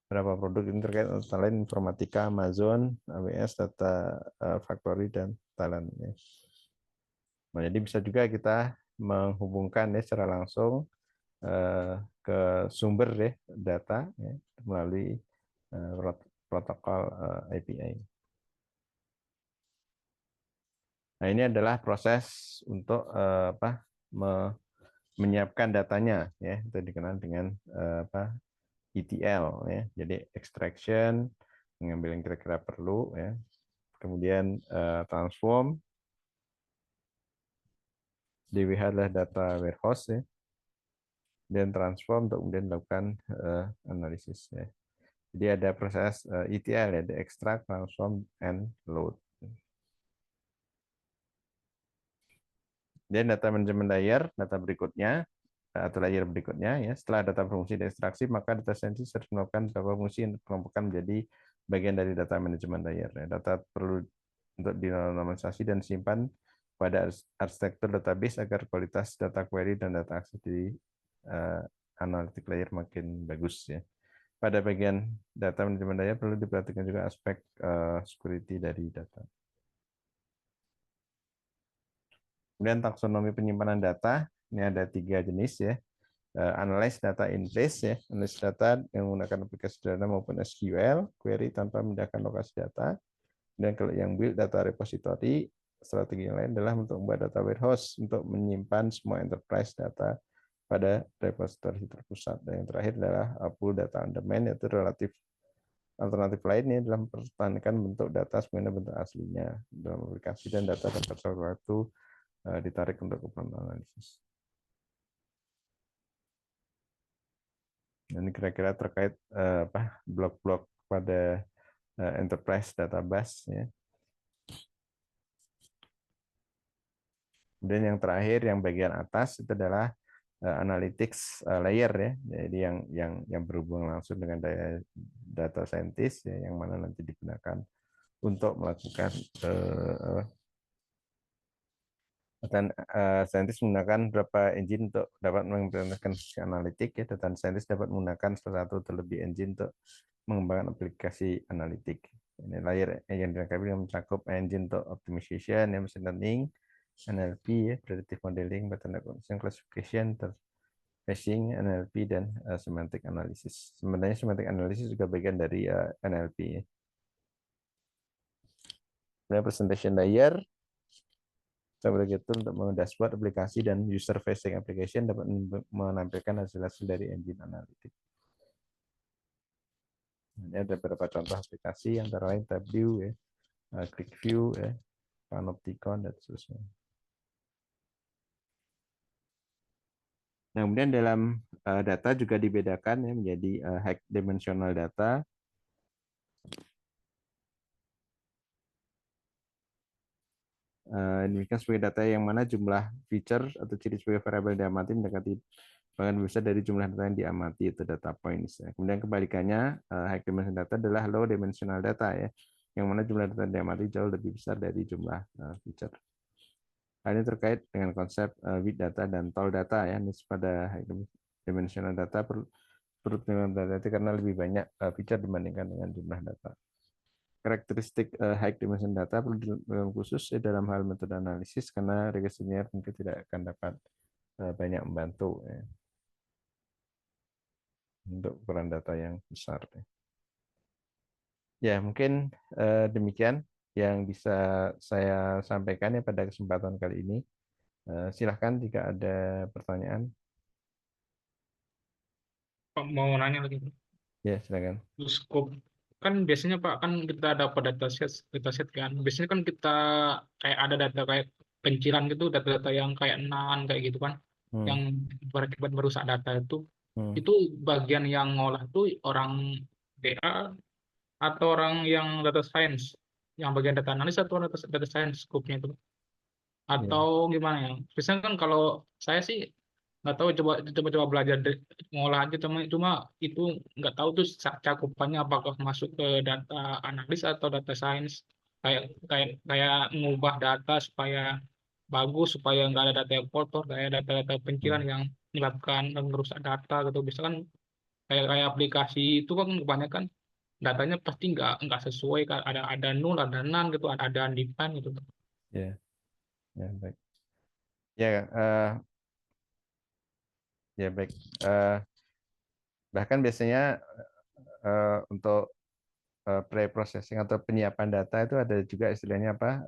Beberapa produk ini terkait antara lain Informatika, Amazon, AWS, Data Factory, dan Talent. Nah, jadi bisa juga kita menghubungkan ya secara langsung ke sumber ya data ya, melalui protokol API. Nah, ini adalah proses untuk menyiapkan datanya ya, itu dikenal dengan ETL ya. Jadi extraction, mengambil yang kira-kira perlu ya. Kemudian transform, DWH adalah data warehouse ya. Dan transform untuk kemudian melakukan analisis ya. Jadi ada proses ETL ya, the extract, transform, and load. Dan data management layer, data berikutnya atau layer berikutnya ya. Setelah data berfungsi diekstraksi, maka data scientist harus melakukan beberapa fungsi untuk kelompokkan menjadi bagian dari data management layer. Data perlu untuk dinormalisasi dan simpan pada arsitektur database agar kualitas data query dan data akses di analytic layer makin bagus ya. Pada bagian data manajemen daya perlu diperhatikan juga aspek security dari data. Kemudian taksonomi penyimpanan data, ini ada 3 jenis ya. Analyze data in place ya, analyze data yang menggunakan aplikasi data maupun SQL, query tanpa memindahkan lokasi data. Dan kalau yang build data repository, strategi yang lain adalah untuk membuat data warehouse untuk menyimpan semua enterprise data pada repository terpusat. Dan yang terakhir adalah pool data on demand, yaitu alternatif lainnya adalah mempertahankan bentuk data sebenarnya bentuk aslinya dalam aplikasi dan data dapat sewaktu ditarik untuk keperluan analisis. Ini kira-kira terkait blok-blok pada enterprise database ya. Kemudian yang terakhir yang bagian atas itu adalah analytics layer ya. Jadi yang berhubungan langsung dengan data scientist ya, yang mana nanti digunakan untuk melakukan dan scientist menggunakan beberapa engine untuk dapat mengimplementasikan analitik ya. Data scientist dapat menggunakan salah satu terlebih engine untuk mengembangkan aplikasi analitik. Ini layer yang dilengkapi yang mencakup engine untuk optimization, ya, machine learning, NLP, ya, predictive modeling, pattern recognition, classification, tracing, NLP, dan semantic analysis. Sebenarnya semantic analysis juga bagian dari NLP. Ya. Kemudian presentation layer, sebagai tool untuk mendashboard aplikasi dan user facing application dapat menampilkan hasil-hasil dari engine analitik. Ini ada beberapa contoh aplikasi antara lain TabView, ya, QlikView, ya, Panopticon, dan seterusnya. Nah, kemudian dalam data juga dibedakan ya menjadi high dimensional data. Demikian sebagai data yang mana jumlah feature atau ciri sebagai variabel diamati mendekati bahkan besar dari jumlah data yang diamati, itu data points. Ya. Kemudian kebalikannya, high dimensional data adalah low dimensional data ya, yang mana jumlah data yang diamati jauh lebih besar dari jumlah feature. Hal ini terkait dengan konsep big data dan tall data ya. Ini pada high dimensional data perlu data itu karena lebih banyak feature dibandingkan dengan jumlah data. Karakteristik high dimension data perlu dalam khusus dalam hal metode analisis karena registernya mungkin tidak akan dapat banyak membantu ya, untuk ukuran data yang besar. Ya mungkin demikian yang bisa saya sampaikan ya pada kesempatan kali ini. Silahkan jika ada pertanyaan. Pak, mau nanya lagi, Bro. Ya silakan. Scope kan biasanya Pak kan kita dapat dataset kan. Biasanya kan kita kayak ada data kayak pencilan gitu, data-data yang kayak NaN kayak gitu kan, yang berakibat merusak data itu bagian yang ngolah tuh orang DA atau orang yang data science, yang bagian data analis atau data science scope-nya itu, Ya. atau gimana ya? Biasanya kan kalau saya sih nggak tahu, coba belajar ngolah aja, cuma itu nggak tahu tuh cakupannya apakah masuk ke data analis atau data science, kayak kayak kayak ngubah data supaya bagus, supaya nggak ada data yang kotor, kayak data-data pencilan yang menyebabkan dan merusak data gitu. Bisa kan kayak aplikasi itu kan kebanyakan datanya pasti nggak sesuai kan, ada null, ada none gitu, ada undefined gitu. Ya, ya baik. Ya, ya baik. Bahkan biasanya untuk pre-processing atau penyiapan data itu ada juga istilahnya apa?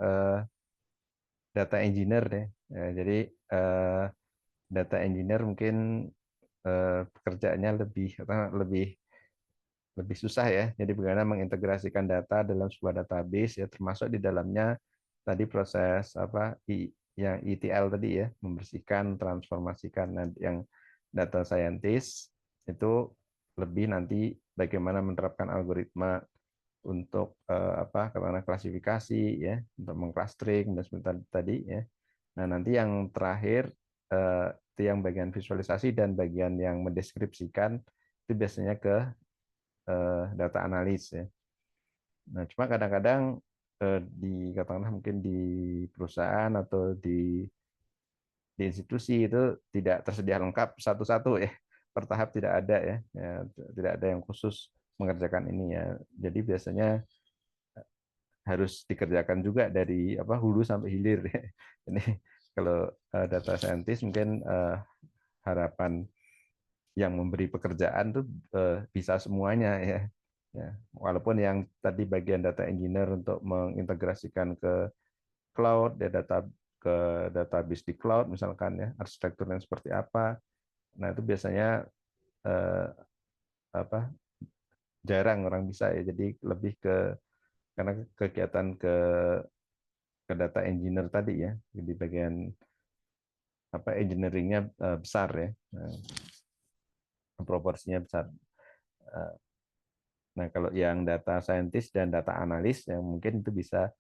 Data engineer deh. Jadi data engineer mungkin pekerjaannya lebih susah ya. Jadi bagaimana mengintegrasikan data dalam sebuah database ya, termasuk di dalamnya tadi proses apa yang ETL tadi ya, membersihkan, transformasikan. Nah, yang data scientist itu lebih nanti bagaimana menerapkan algoritma untuk karena klasifikasi ya, untuk mengclustering dan sebentar tadi ya. Nah, nanti yang terakhir itu yang bagian visualisasi dan bagian yang mendeskripsikan itu biasanya ke data analis ya. Nah, cuma kadang-kadang katakanlah mungkin di perusahaan atau di institusi itu tidak tersedia lengkap satu-satu ya, bertahap tidak ada ya, tidak ada yang khusus mengerjakan ini ya. Jadi biasanya harus dikerjakan juga dari hulu sampai hilir ya. Ini kalau data scientist mungkin harapan yang memberi pekerjaan tuh bisa semuanya ya. Ya, walaupun yang tadi bagian data engineer untuk mengintegrasikan ke cloud, ke database di cloud misalkan ya, arsitekturnya seperti apa. Nah, itu biasanya eh, apa jarang orang bisa ya. Jadi lebih karena kegiatan ke data engineer tadi ya, di bagian engineeringnya besar ya. Proporsinya besar. Nah, kalau yang data scientist dan data analis yang mungkin itu bisa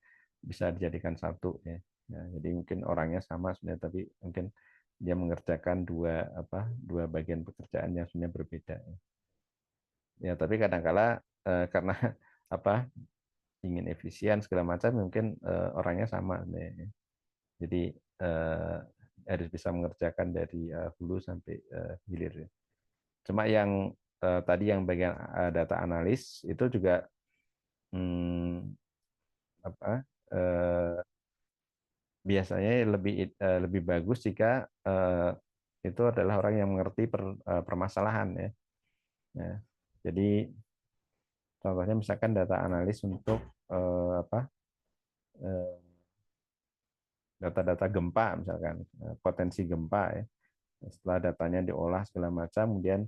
dijadikan satu ya. Nah, jadi mungkin orangnya sama sebenarnya, tapi mungkin dia mengerjakan dua bagian pekerjaan yang sebenarnya berbeda. Ya, tapi kadangkala karena ingin efisien segala macam, mungkin orangnya sama sebenarnya. Jadi harus bisa mengerjakan dari hulu sampai hilir. Cuma yang tadi yang bagian data analis itu juga biasanya lebih bagus jika itu adalah orang yang mengerti permasalahan ya. Nah, jadi contohnya misalkan data analis untuk data-data gempa misalkan, potensi gempa ya. Setelah datanya diolah segala macam, kemudian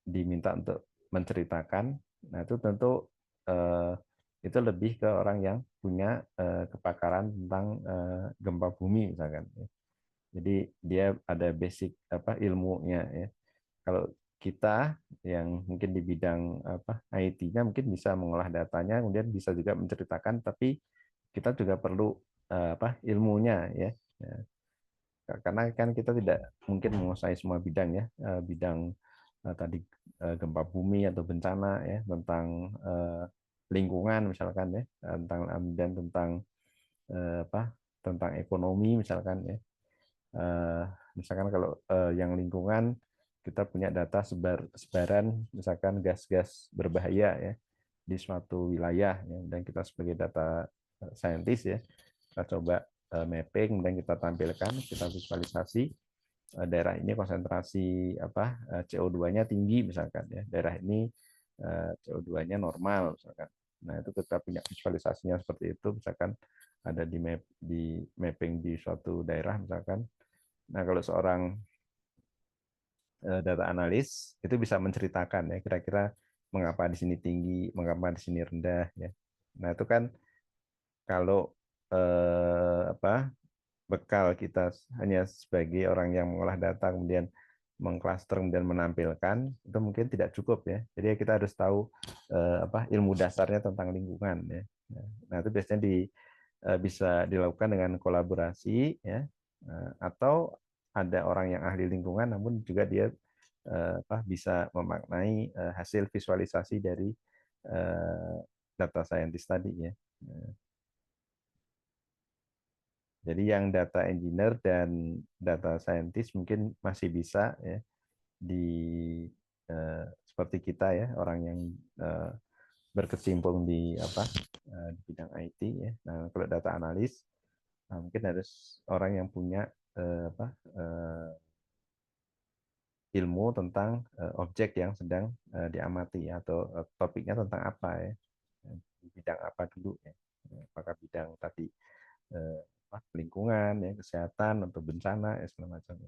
diminta untuk menceritakan. Nah, itu tentu itu lebih ke orang yang punya kepakaran tentang gempa bumi misalkan. Jadi dia ada basic ilmunya ya. Kalau kita yang mungkin di bidang IT-nya mungkin bisa mengolah datanya, kemudian bisa juga menceritakan, tapi kita juga perlu ilmunya ya. Karena kan kita tidak mungkin menguasai semua bidang ya, bidang tadi gempa bumi atau bencana ya, tentang lingkungan misalkan ya, tentang tentang ekonomi misalkan ya. Misalkan kalau yang lingkungan kita punya data sebaran misalkan gas-gas berbahaya ya di suatu wilayah ya, dan kita sebagai data scientist ya, kita coba mapping dan kita tampilkan, kita visualisasi daerah ini konsentrasi CO2-nya tinggi misalkan ya, daerah ini CO2-nya normal misalkan. Nah, itu kita punya visualisasinya seperti itu, misalkan ada di mapping di suatu daerah misalkan. Nah, kalau seorang data analis itu bisa menceritakan ya, kira-kira mengapa di sini tinggi, mengapa di sini rendah ya. Nah, itu kan kalau bekal kita hanya sebagai orang yang mengolah data kemudian mengklaster dan menampilkan, itu mungkin tidak cukup ya. Jadi kita harus tahu ilmu dasarnya tentang lingkungan ya. Nah, itu biasanya bisa dilakukan dengan kolaborasi ya, atau ada orang yang ahli lingkungan namun juga dia bisa memaknai hasil visualisasi dari data scientist tadi ya. Jadi yang data engineer dan data scientist mungkin masih bisa ya seperti kita ya, orang yang berkecimpung di di bidang IT ya. Nah, kalau data analis mungkin harus orang yang punya ilmu tentang objek yang sedang diamati ya, atau topiknya tentang apa ya, bidang apa dulu ya, apakah bidang tadi lingkungan ya, kesehatan atau bencana ya, segala macam.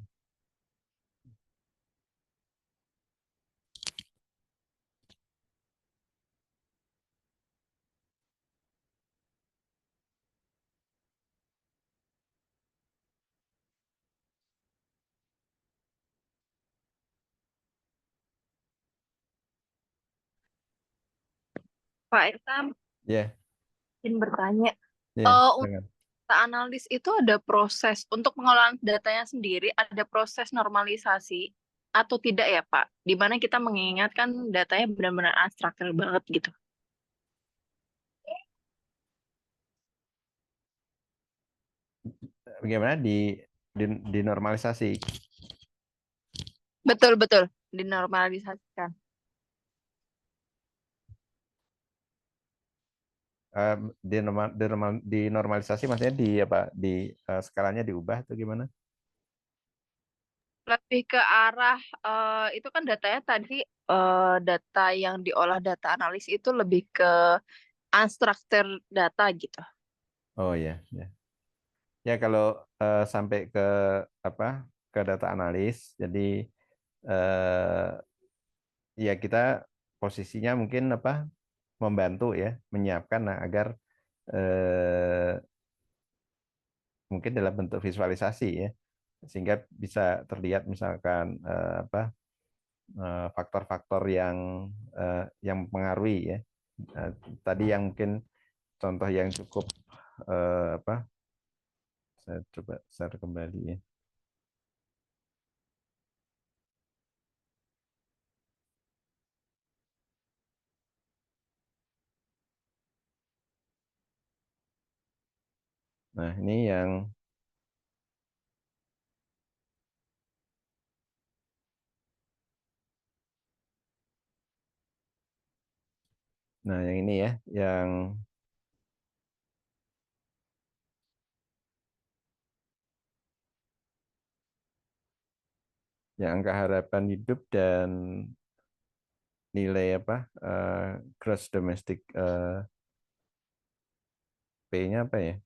Pak Irtam, Ya, ingin bertanya, untuk silakan. data analis itu ada proses untuk pengolahan datanya sendiri, ada proses normalisasi atau tidak ya Pak? Di mana kita mengingatkan datanya benar-benar unstructured banget gitu. bagaimana dinormalisasi? Betul, betul. Dinormalisasikan. Dinormalisasi maksudnya di apa? Skalanya diubah atau gimana? Lebih ke arah, itu kan datanya tadi, data yang diolah data analis itu lebih ke unstructured data gitu. Oh ya, ya. Ya kalau sampai ke apa? Ke data analis, jadi eh, ya kita posisinya mungkin apa? Membantu ya, menyiapkan agar mungkin dalam bentuk visualisasi ya, sehingga bisa terlihat misalkan apa? Faktor-faktor yang mempengaruhi ya. Eh, Tadi yang mungkin contoh yang cukup apa? Saya coba share kembali ya. Nah, ini yang ini ya, yang angka harapan hidup dan nilai apa? Gross domestic P-nya apa ya?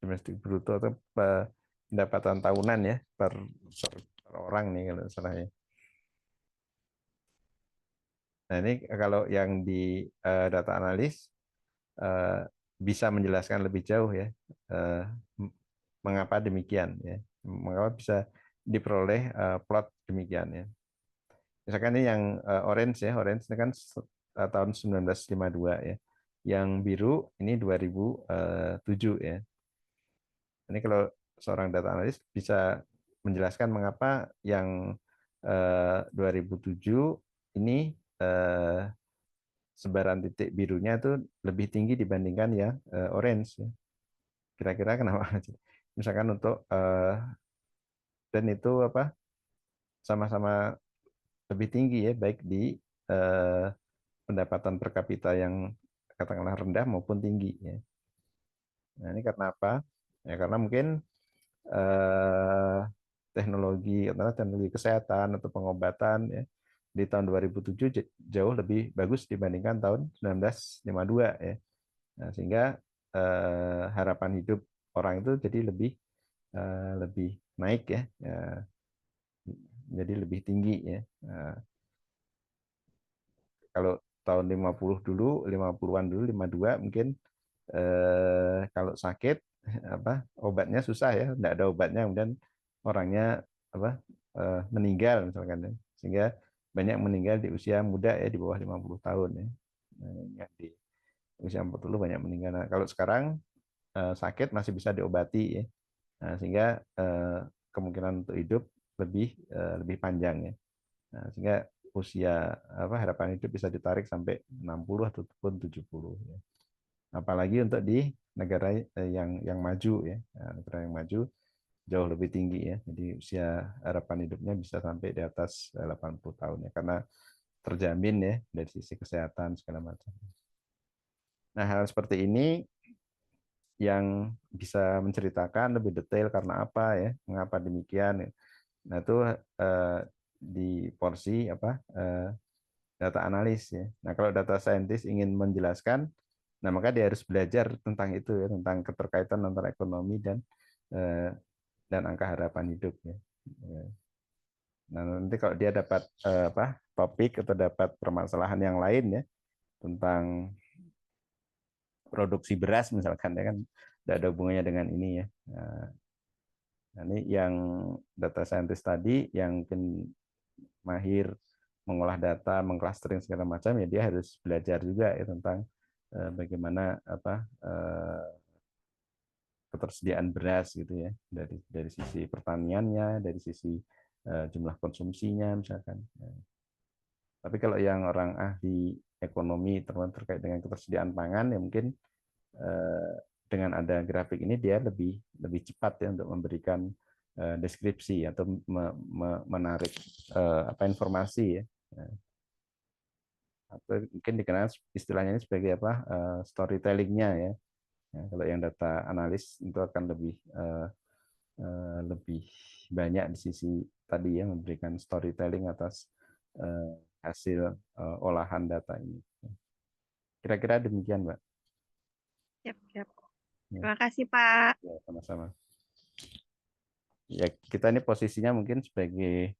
Domestic bruto atau pendapatan tahunan ya per orang nih kalau salah ya. Nah, ini kalau yang di data analis bisa menjelaskan lebih jauh ya mengapa demikian ya. Mengapa bisa diperoleh plot demikian ya. Misalkan ini yang orange ya, orange ini kan tahun 1952 ya. Yang biru ini 2007 ya. Ini kalau seorang data analis bisa menjelaskan mengapa yang 2007 ini sebaran titik birunya itu lebih tinggi dibandingkan yang orange. Kira-kira kenapa? Misalkan untuk dan itu apa sama-sama lebih tinggi ya, baik di pendapatan per kapita yang katakanlah rendah maupun tinggi ya. Nah, ini karena apa? Ya karena mungkin teknologi kesehatan atau pengobatan ya di tahun 2007 jauh lebih bagus dibandingkan tahun 1952 ya. Nah, sehingga harapan hidup orang itu jadi lebih naik ya, jadi lebih tinggi ya. Kalau tahun 50 dulu, 50-an dulu, 52 mungkin kalau sakit apa obatnya susah ya, tidak ada obatnya, kemudian orangnya apa meninggal misalkan ya. Sehingga banyak meninggal di usia muda ya, di bawah 50 tahun ya. Yang di usia 40 banyak meninggal. Nah, kalau sekarang sakit masih bisa diobati ya. Nah, sehingga kemungkinan untuk hidup lebih panjang ya. Nah, sehingga usia harapan hidup bisa ditarik sampai 60 ataupun 70 ya. Apalagi untuk di negara yang maju ya. Nah, negara yang maju jauh lebih tinggi ya. Jadi usia harapan hidupnya bisa sampai di atas 80 tahun ya, karena terjamin ya dari sisi kesehatan segala macam. Nah, hal seperti ini yang bisa menceritakan lebih detail karena apa ya, mengapa demikian ya. Nah, itu di porsi data analis ya. Nah, kalau data scientist ingin menjelaskan, nah maka dia harus belajar tentang itu ya, tentang keterkaitan antara ekonomi dan angka harapan hidup ya. Nah, nanti kalau dia dapat topik atau dapat permasalahan yang lain ya tentang produksi beras misalkan ya kan tidak ada hubungannya dengan ini ya. Nah, ini yang data scientist tadi yang mungkin mahir mengolah data, mengclustering segala macam ya, dia harus belajar juga ya tentang bagaimana ketersediaan beras gitu ya, dari sisi pertaniannya, dari sisi jumlah konsumsinya misalkan. Tapi kalau yang orang ahli ekonomi terkait dengan ketersediaan pangan ya mungkin dengan ada grafik ini dia lebih cepat ya untuk memberikan deskripsi atau menarik informasi ya. Atau mungkin dikenal istilahnya ini sebagai apa, storytelling-nya ya. Kalau yang data analis itu akan lebih banyak di sisi tadi ya, memberikan storytelling atas hasil olahan data ini. Kira-kira demikian, Mbak. Siap. Ya. Terima kasih, Pak. Ya, sama-sama. Ya, kita ini posisinya mungkin sebagai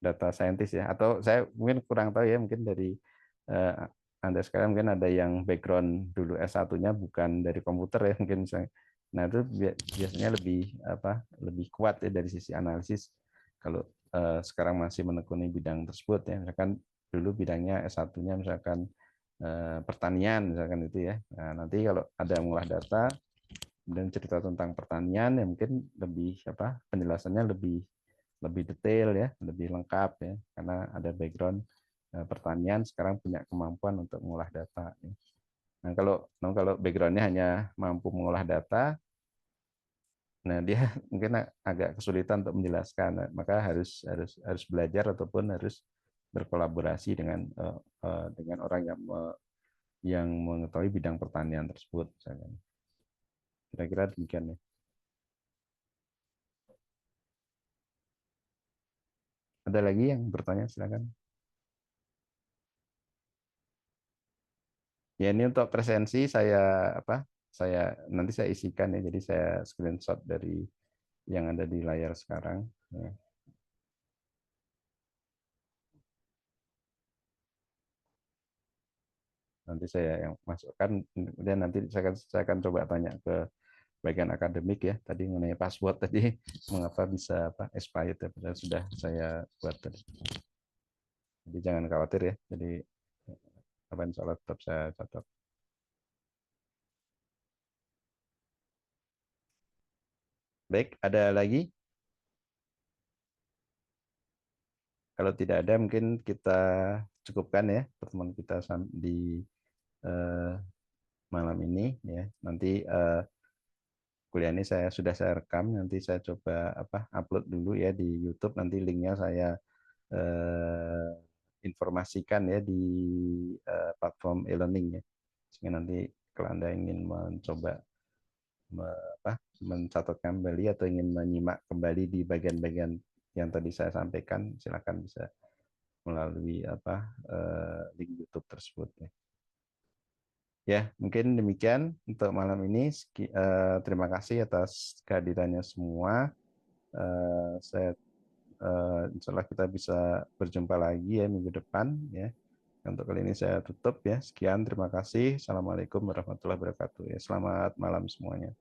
data scientist ya, atau saya mungkin kurang tahu ya, mungkin dari Anda sekarang mungkin ada yang background dulu S1-nya bukan dari komputer ya mungkin misalnya. Nah, itu biasanya lebih kuat ya dari sisi analisis kalau sekarang masih menekuni bidang tersebut ya. Misalkan dulu bidangnya S1-nya misalkan pertanian misalkan itu ya. Nah, nanti kalau ada mengolah data dan cerita tentang pertanian ya mungkin lebih penjelasannya lebih detail ya, lebih lengkap ya, karena ada background pertanian sekarang punya kemampuan untuk mengolah data. Ya. Nah, kalau backgroundnya hanya mampu mengolah data, nah dia mungkin agak kesulitan untuk menjelaskan. Nah, maka harus belajar ataupun harus berkolaborasi dengan orang yang mengetahui bidang pertanian tersebut. Misalkan. Kira-kira demikian ya. Ada lagi yang bertanya, silakan. Ya, ini untuk presensi saya nanti saya isikan ya, jadi saya screenshot dari yang ada di layar sekarang. Ya. Nanti saya yang masukkan, kemudian nanti saya akan coba tanya ke bagian akademik ya, tadi mengenai password tadi, mengapa bisa expired ya, padahal sudah saya buat tadi. Jadi jangan khawatir ya, jadi insya Allah tetap saya catat. Baik, ada lagi? Kalau tidak ada, mungkin kita cukupkan ya pertemuan kita di malam ini ya. Nanti kuliah ini sudah saya rekam, nanti saya coba upload dulu ya di YouTube. Nanti linknya saya informasikan ya di platform e-learning ya. Sehingga nanti kalau Anda ingin mencoba mencatatkan kembali atau ingin menyimak kembali di bagian-bagian yang tadi saya sampaikan, silakan bisa melalui link YouTube tersebut ya. Ya, mungkin demikian untuk malam ini. Terima kasih atas kehadirannya semua. Saya insya Allah kita bisa berjumpa lagi ya minggu depan ya. Untuk kali ini saya tutup ya. Sekian, terima kasih. Assalamualaikum warahmatullahi wabarakatuh. Ya, selamat malam semuanya.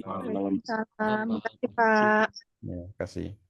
Waalaikumsalam. Terima kasih, Pak. Ya, kasih.